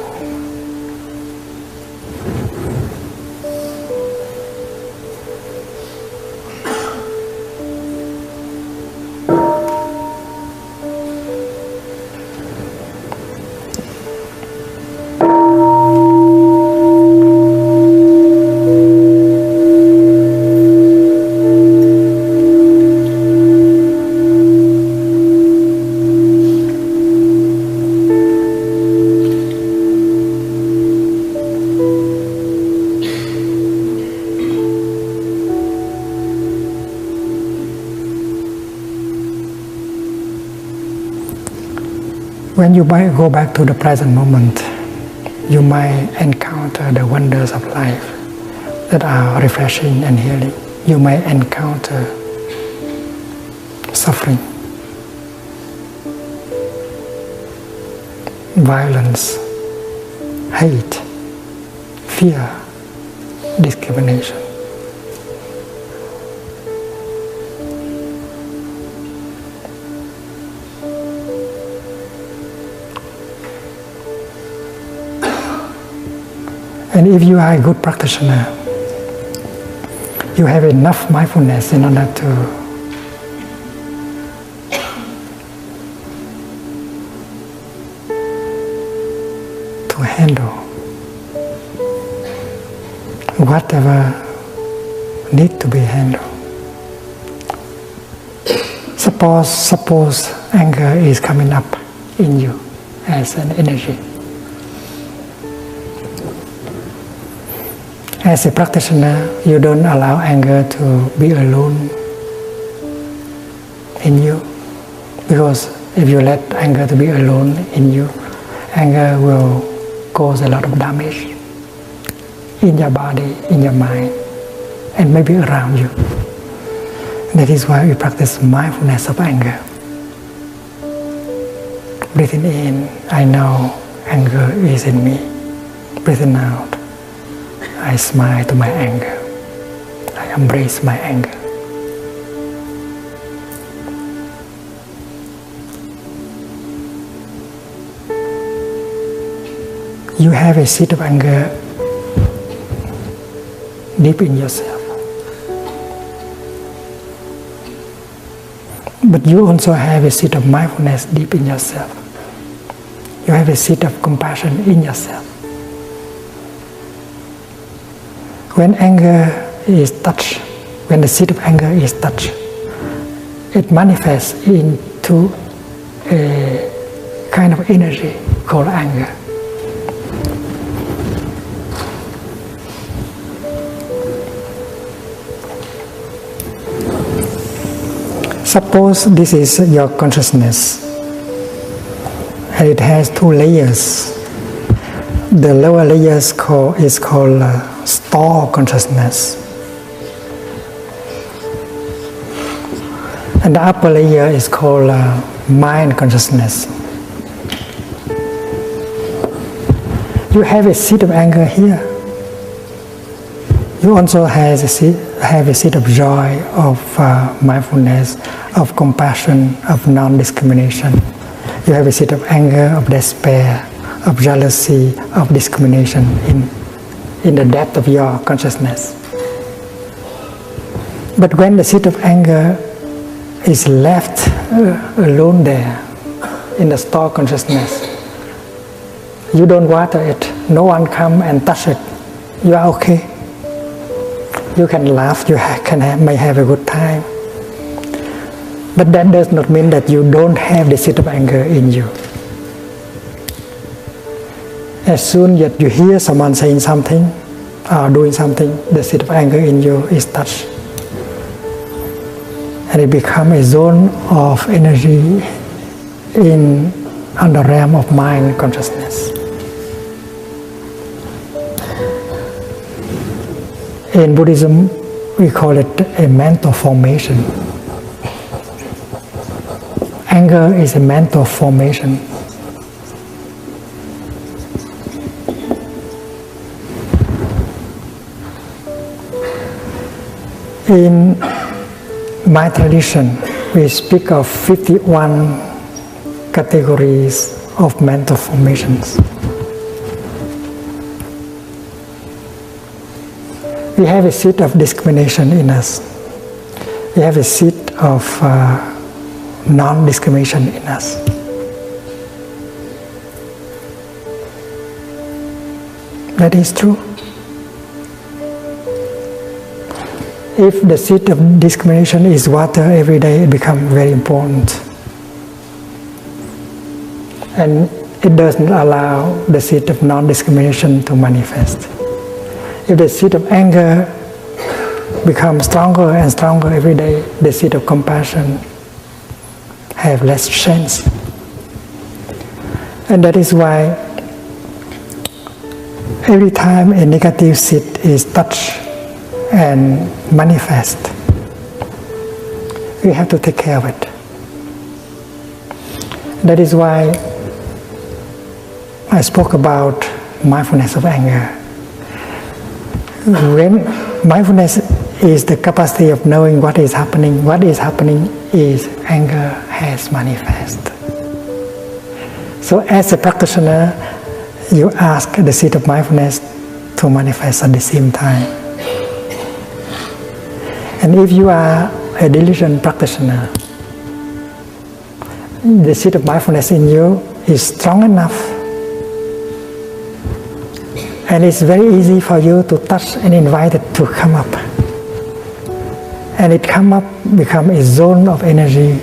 When you go back to the present moment, you might encounter the wonders of life that are refreshing and healing. You might encounter suffering, violence, hate, fear, discrimination. And if you are a good practitioner, you have enough mindfulness in order to handle whatever need to be handled. Suppose anger is coming up in you as an energy. As a practitioner, you don't allow anger to be alone in you, because if you let anger to be alone in you, anger will cause a lot of damage in your body, in your mind, and maybe around you. That is why we practice mindfulness of anger. Breathing in, I know anger is in me. Breathing out, I smile to my anger. embrace my anger. You have a seed of anger deep in yourself. But you also have a seed of mindfulness deep in yourself. You have a seed of compassion in yourself. When anger is touched, when the seed of anger is touched, it manifests into a kind of energy called anger. Suppose this is your consciousness, and it has two layers. The lower layer is called store consciousness, and the upper layer is called mind consciousness. You have a seed of anger here. You also have a seed of joy, of mindfulness, of compassion, of non-discrimination. You have a seed of anger, of despair, of jealousy, of discrimination in the depth of your consciousness. But when the seed of anger is left alone there in the store consciousness, you don't water it, no one come and touch it, you are okay. You can laugh, may have a good time. But that does not mean that you don't have the seed of anger in you. As soon as you hear someone saying something or doing something, the seed of anger in you is touched. And it becomes a zone of energy on the realm of mind consciousness. In Buddhism, we call it a mental formation. Anger is a mental formation. In my tradition, we speak of 51 categories of mental formations. We have a seed of discrimination in us. We have a seed of non-discrimination in us. That is true. If the seed of discrimination is watered every day, it becomes very important. And it doesn't allow the seed of non-discrimination to manifest. If the seed of anger becomes stronger and stronger every day, the seed of compassion have less chance. And that is why every time a negative seed is touched and manifest, we have to take care of it. That is why I spoke about mindfulness of anger. When mindfulness is the capacity of knowing what is happening is anger has manifest. So as a practitioner, you ask the seed of mindfulness to manifest at the same time. And if you are a diligent practitioner, the seed of mindfulness in you is strong enough, and it's very easy for you to touch and invite it to come up. And it become a zone of energy.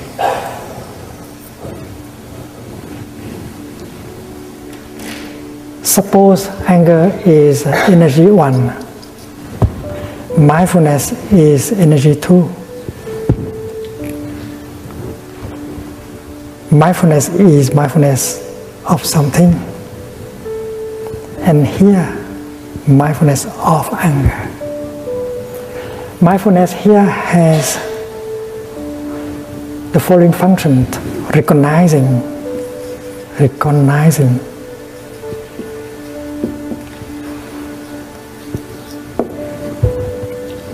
Suppose anger is energy 1. Mindfulness is energy 2. Mindfulness is mindfulness of something. And here, mindfulness of anger. Mindfulness here has the following function: recognizing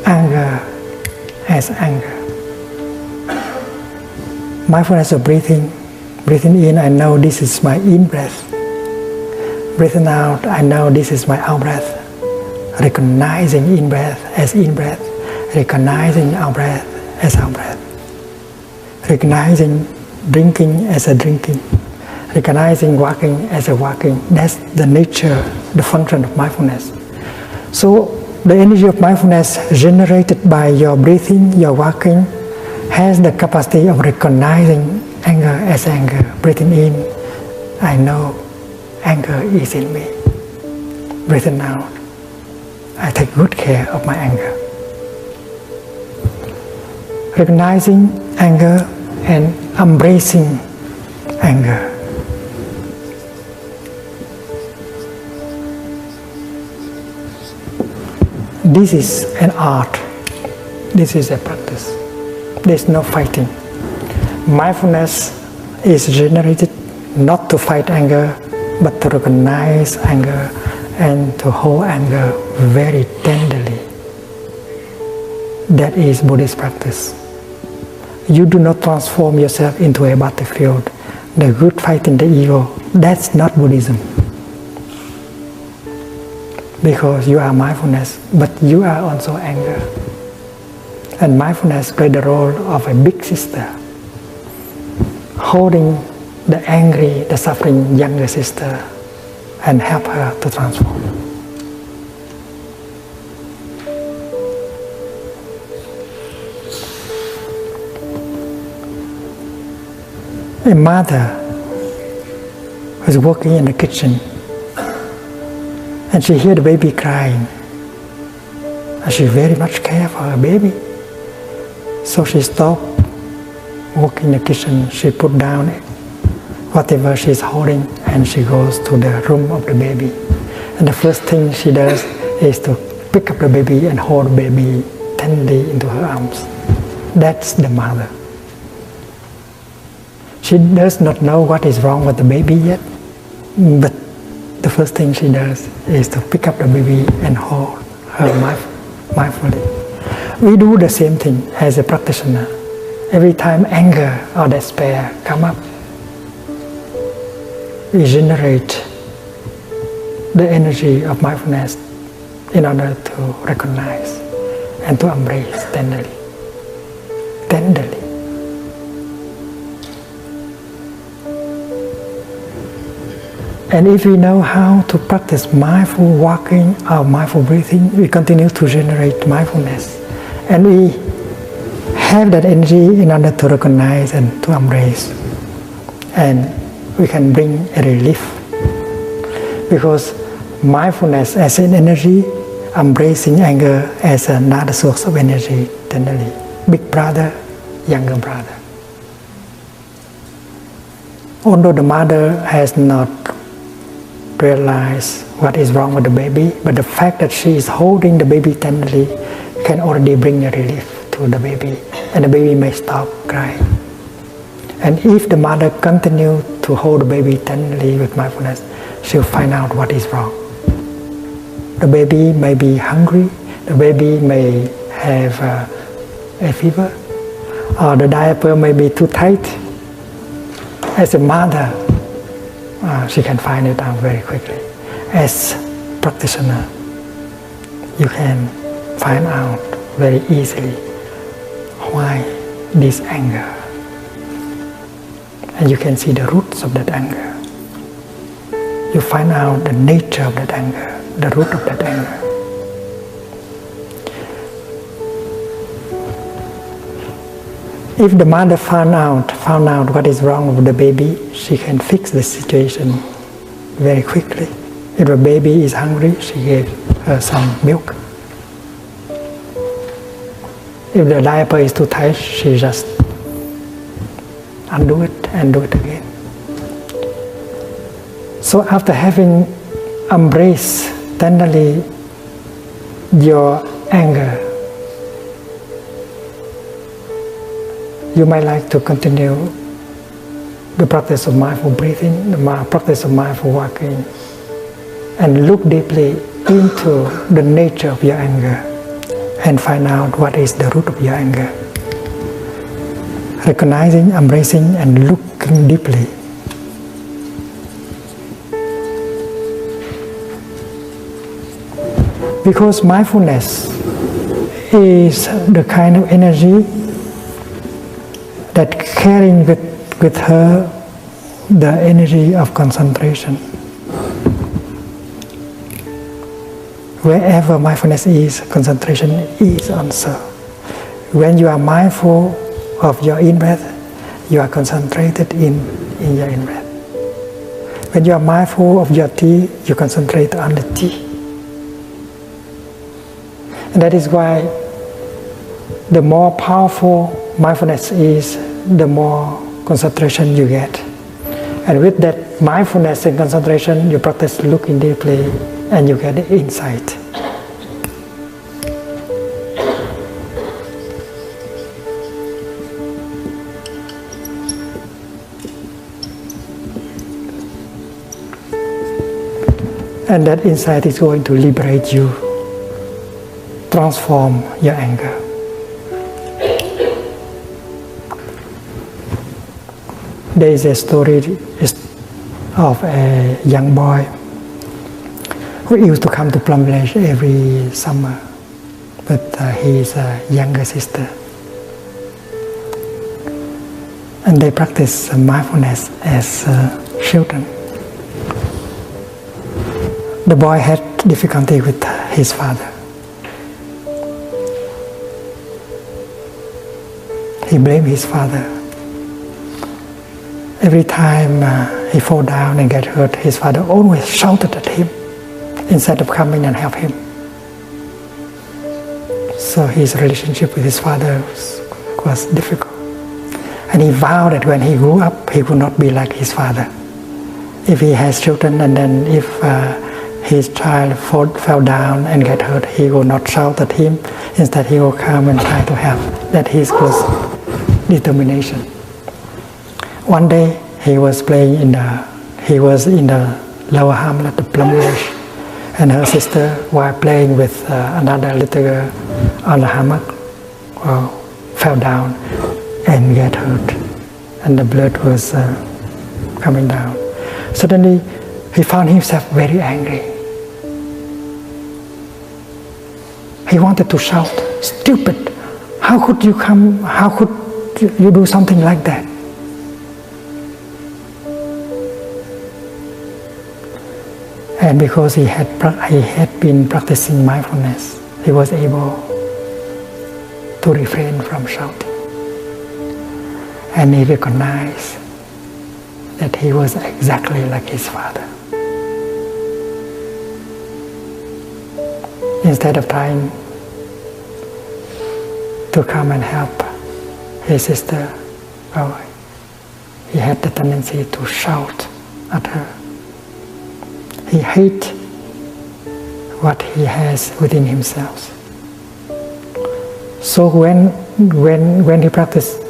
anger as anger. Mindfulness of breathing. Breathing in, I know this is my in breath. Breathing out, I know this is my out breath. Recognizing in breath as in breath. Recognizing out breath as out breath. Recognizing drinking as a drinking. Recognizing walking as a walking. That's the nature, the function of mindfulness. So the energy of mindfulness generated by your breathing, your walking, has the capacity of recognizing anger as anger. Breathing in, I know anger is in me. Breathing out, I take good care of my anger. Recognizing anger and embracing anger. This is an art. This is a practice. There's no fighting. Mindfulness is generated not to fight anger, but to recognize anger and to hold anger very tenderly. That is Buddhist practice. You do not transform yourself into a battlefield, the good fighting the evil. That's not Buddhism. Because you are mindfulness, but you are also anger. And mindfulness plays the role of a big sister, holding the angry, the suffering younger sister and help her to transform. A mother who is working in the kitchen and she hears the baby crying, and she very much cares for her baby. So she stopped working in the kitchen, she put down whatever she's holding and she goes to the room of the baby. And the first thing she does is to pick up the baby and hold the baby tenderly into her arms. That's the mother. She does not know what is wrong with the baby yet, but the first thing she does is to pick up the baby and hold her mindfully. We do the same thing as a practitioner. Every time anger or despair come up, we generate the energy of mindfulness in order to recognize and to embrace tenderly. Tenderly. And if we know how to practice mindful walking or mindful breathing, we continue to generate mindfulness. And we have that energy in order to recognize and to embrace. And we can bring a relief. Because mindfulness as an energy, embracing anger as another source of energy, tenderly. Big brother, younger brother. Although the mother has not realized what is wrong with the baby, but the fact that she is holding the baby tenderly can already bring a relief to the baby, and the baby may stop crying. And if the mother continues to hold the baby tenderly with mindfulness, she'll find out what is wrong. The baby may be hungry, the baby may have a fever, or the diaper may be too tight. As a mother, she can find it out very quickly. As practitioner, you can find out very easily why this anger. And you can see the roots of that anger. You find out the nature of that anger, the root of that anger. If the mother found out what is wrong with the baby, she can fix the situation very quickly. If the baby is hungry, she gave her some milk. If the diaper is too tight, she just undo it and do it again. So after having embraced tenderly your anger, you might like to continue the practice of mindful breathing, the practice of mindful walking, and look deeply into the nature of your anger and find out what is the root of your anger. Recognizing, embracing, and looking deeply. Because mindfulness is the kind of energy that carrying with her the energy of concentration. Wherever mindfulness is, concentration is also. When you are mindful of your in-breath, you are concentrated in your in-breath. When you are mindful of your tea, you concentrate on the tea. And that is why the more powerful mindfulness is, the more concentration you get. And with that mindfulness and concentration, you practice looking deeply and you get the insight. And that insight is going to liberate you, transform your anger. There is a story of a young boy who used to come to Plum Village every summer with his younger sister. And they practice mindfulness as children. The boy had difficulty with his father. He blamed his father. Every time he fall down and get hurt, his father always shouted at him instead of coming and help him. So his relationship with his father was difficult. And he vowed that when he grew up, he would not be like his father. If he has children and then if his child fell down and get hurt, he will not shout at him. Instead, he will come and try to help. That his was determination. One day, he was in the lower hamlet, the Plum Village, and her sister, while playing with another little girl on the hammock, fell down and get hurt, and the blood was coming down. Suddenly, he found himself very angry. He wanted to shout, "Stupid! How could you come? How could you do something like that?" And because he had been practicing mindfulness, he was able to refrain from shouting. And he recognized that he was exactly like his father. Instead of trying to come and help his sister, he had the tendency to shout at her. He hates what he has within himself. So when he practiced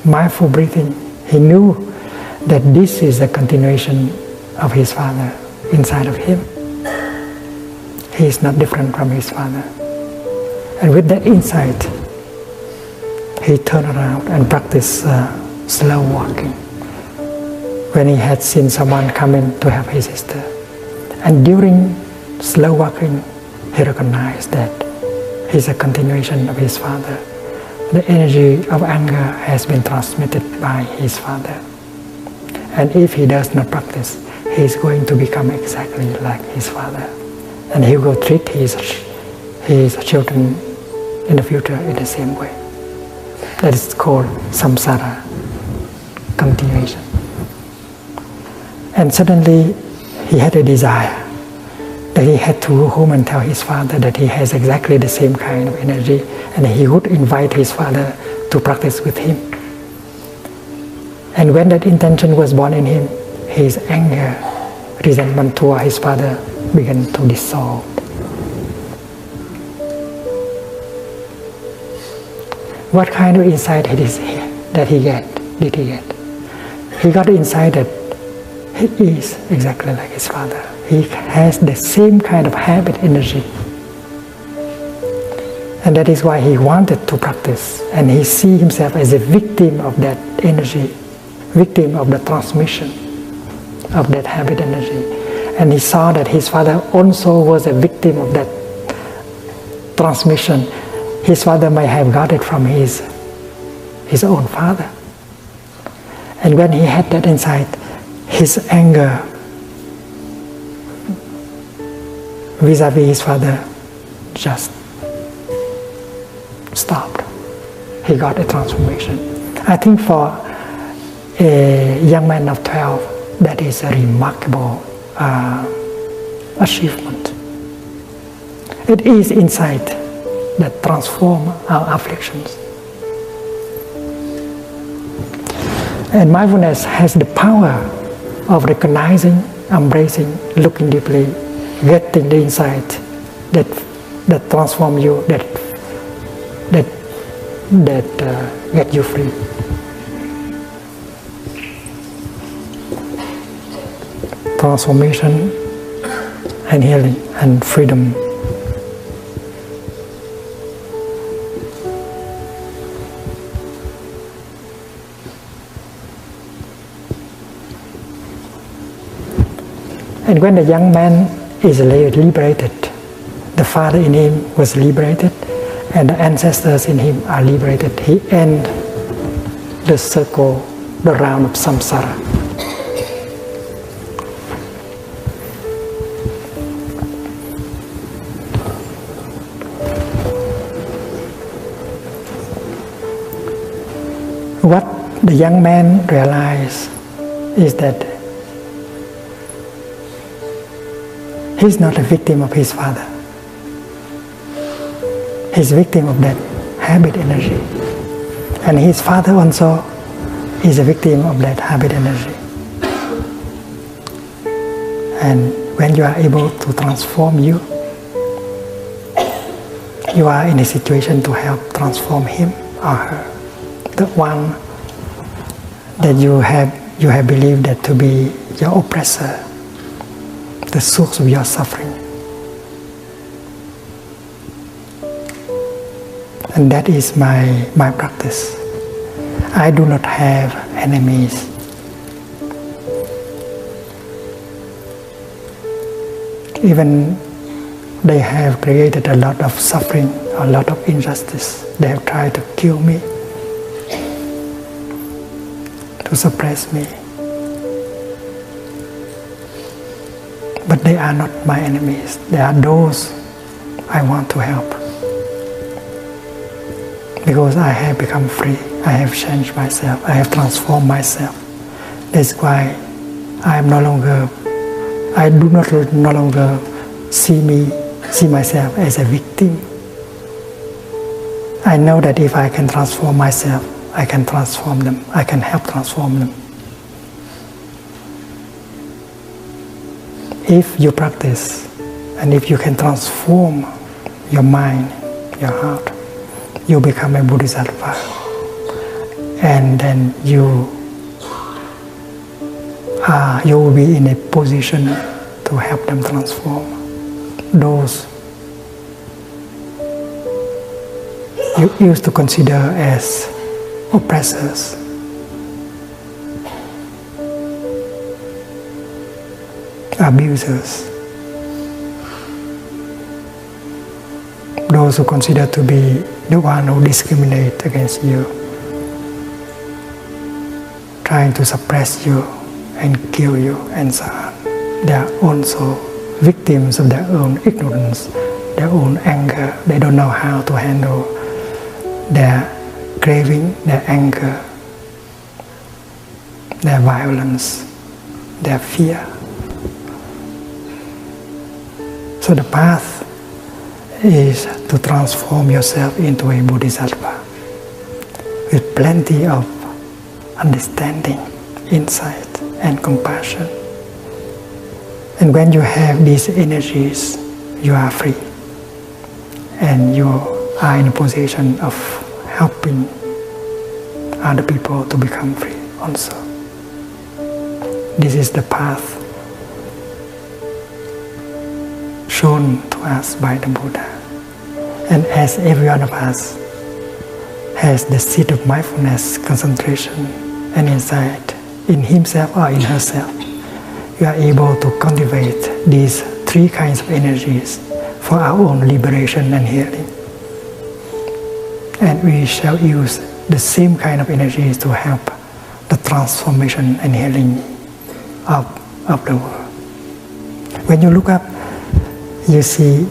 mindful breathing, he knew that this is a continuation of his father inside of him. He is not different from his father. And with that insight, he turned around and practiced slow walking. When he had seen someone coming to help his sister. And during slow walking, he recognized that he's a continuation of his father. The energy of anger has been transmitted by his father. And if he does not practice, he is going to become exactly like his father. And he will treat his children in the future in the same way. That is called samsara, continuation. And suddenly he had a desire that he had to go home and tell his father that he has exactly the same kind of energy, and he would invite his father to practice with him. And when that intention was born in him, his anger, resentment toward his father began to dissolve. What kind of insight did he get? He got the insight that he is exactly like his father. He has the same kind of habit energy. And that is why he wanted to practice. And he see himself as a victim of that energy, victim of the transmission of that habit energy. And he saw that his father also was a victim of that transmission. His father may have got it from his own father. And when he had that insight, his anger vis-a-vis his father just stopped. He got a transformation. I think for a young man of 12, that is a remarkable achievement. It is insight that transforms our afflictions. And mindfulness has the power of recognizing, embracing, looking deeply, getting the insight that transforms you, that get you free. Transformation and healing and freedom. And when the young man is liberated, the father in him was liberated, and the ancestors in him are liberated. He ends the circle, the round of samsara. What the young man realized is that he's not a victim of his father. He's a victim of that habit energy. And his father also is a victim of that habit energy. And when you are able to transform you are in a situation to help transform him or her. The one that you have believed that to be your oppressor, the source of your suffering. And that is my practice. I do not have enemies. Even they have created a lot of suffering, a lot of injustice. They have tried to kill me, to suppress me. But they are not my enemies. They are those I want to help. Because I have become free. I have changed myself. I have transformed myself. That's why I do not no longer see myself as a victim. I know that if I can transform myself, I can transform them. I can help transform them. If you practice, and if you can transform your mind, your heart, you become a bodhisattva. And then you will be in a position to help them transform. Those you used to consider as oppressors, abusers, those who consider to be the one who discriminate against you, trying to suppress you and kill you and so on. They are also victims of their own ignorance, their own anger. They don't know how to handle their craving, their anger, their violence, their fear. So the path is to transform yourself into a bodhisattva with plenty of understanding, insight, and compassion. And when you have these energies, you are free. And you are in a position of helping other people to become free also. This is the path shown to us by the Buddha. And as every one of us has the seed of mindfulness, concentration, and insight in himself or in herself, we are able to cultivate these three kinds of energies for our own liberation and healing. And we shall use the same kind of energies to help the transformation and healing of the world. When you look up, you see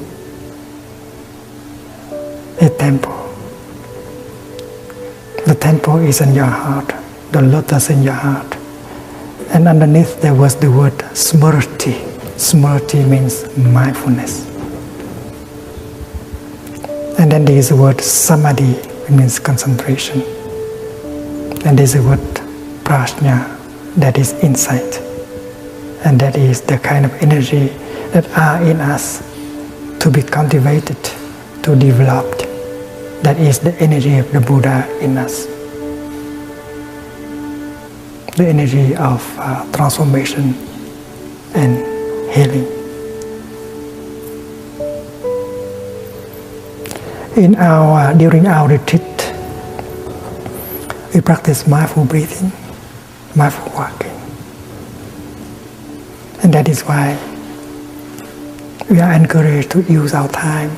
a temple. The temple is in your heart, the lotus in your heart. And underneath there was the word smrti. Smrti means mindfulness. And then there is the word samadhi, which means concentration. And there is the word prajna, that is insight. And that is the kind of energy that are in us to be cultivated, to develop. That is the energy of the Buddha in us. The energy of transformation and healing. During our retreat, we practice mindful breathing, mindful walking. And that is why we are encouraged to use our time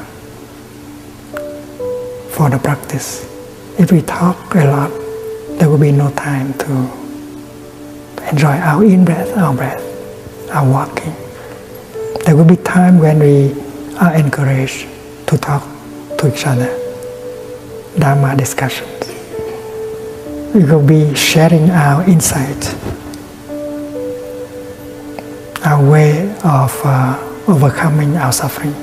for the practice. If we talk a lot, there will be no time to enjoy our in-breath, our breath, our walking. There will be time when we are encouraged to talk to each other, Dharma discussions. We will be sharing our insight, our way of overcoming our suffering.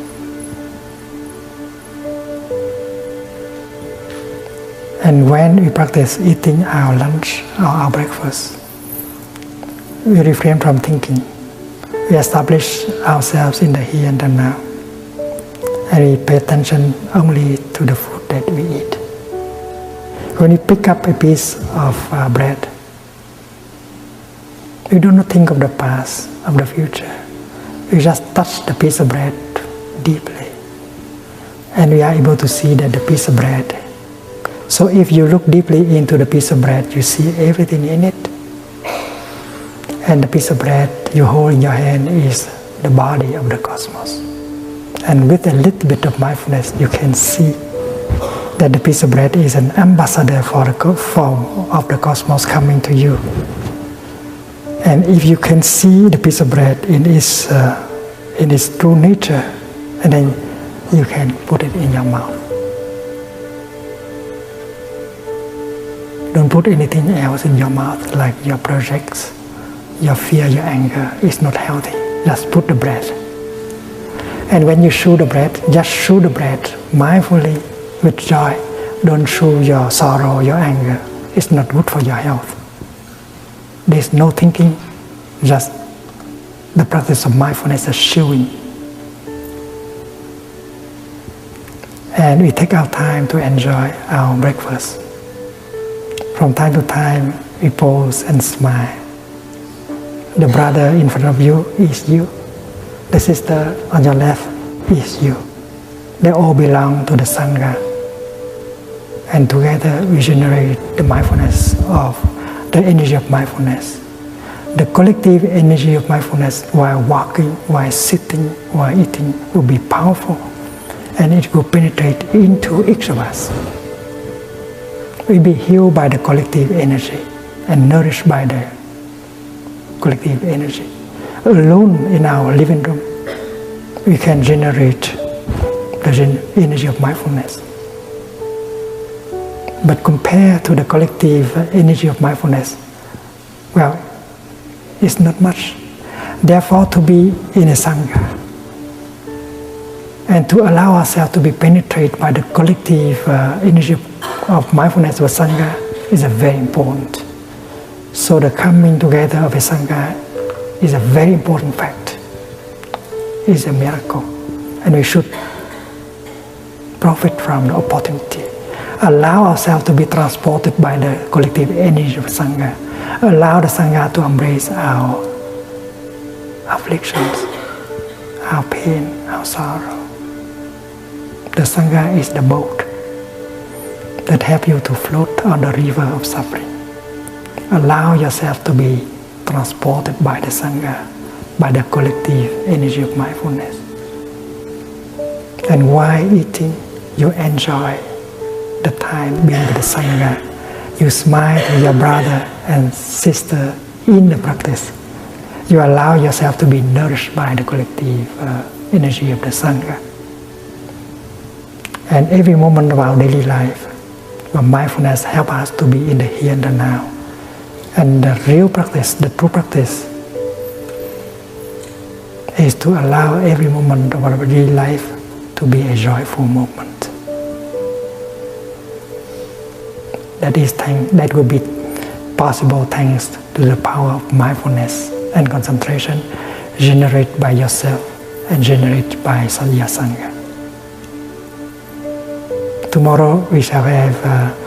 And when we practice eating our lunch or our breakfast, we refrain from thinking. We establish ourselves in the here and the now. And we pay attention only to the food that we eat. When we pick up a piece of bread, we do not think of the past, of the future. We just touch the piece of bread deeply. And we are able to see that the piece of bread. So if you look deeply into the piece of bread, you see everything in it. And the piece of bread you hold in your hand is the body of the cosmos. And with a little bit of mindfulness, you can see that the piece of bread is an ambassador for the form of the cosmos coming to you. And if you can see the piece of bread in its true nature, and then you can put it in your mouth. Don't put anything else in your mouth, like your projects, your fear, your anger. It's not healthy. Just put the bread. And when you chew the bread, just chew the bread mindfully with joy. Don't chew your sorrow, your anger. It's not good for your health. There's no thinking, just the practice of mindfulness is chewing. And we take our time to enjoy our breakfast. From time to time, we pause and smile. The brother in front of you is you. The sister on your left is you. They all belong to the Sangha. And together we generate the mindfulness of the energy of mindfulness. The collective energy of mindfulness while walking, while sitting, while eating will be powerful. And it will penetrate into each of us. We'll be healed by the collective energy and nourished by the collective energy. Alone in our living room, we can generate the energy of mindfulness. But compared to the collective energy of mindfulness, well, it's not much. Therefore, to be in a Sangha and to allow ourselves to be penetrated by the collective energy of mindfulness of Sangha is very important. So the coming together of a Sangha is a very important fact. It's a miracle. And we should profit from the opportunity. Allow ourselves to be transported by the collective energy of Sangha. Allow the Sangha to embrace our afflictions, our pain, our sorrow. The Sangha is the boat that helps you to float on the river of suffering. Allow yourself to be transported by the Sangha, by the collective energy of mindfulness. And while eating, you enjoy the time being with the Sangha. You smile to your brother and sister in the practice. You allow yourself to be nourished by the collective energy of the Sangha. And every moment of our daily life, mindfulness helps us to be in the here and the now. And the real practice, the true practice, is to allow every moment of our daily life to be a joyful moment. That will be possible thanks to the power of mindfulness and concentration generated by yourself and generated by your Sangha. Tomorrow we shall have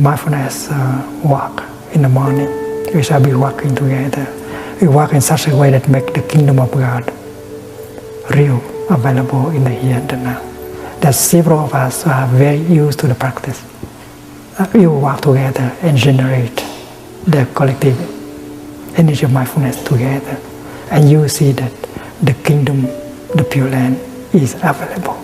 mindfulness walk in the morning. We shall be walking together. We walk in such a way that makes the kingdom of God real, available in the here and the now. That several of us are very used to the practice. We will walk together and generate the collective energy of mindfulness together. And you will see that the kingdom, the Pure Land, is available.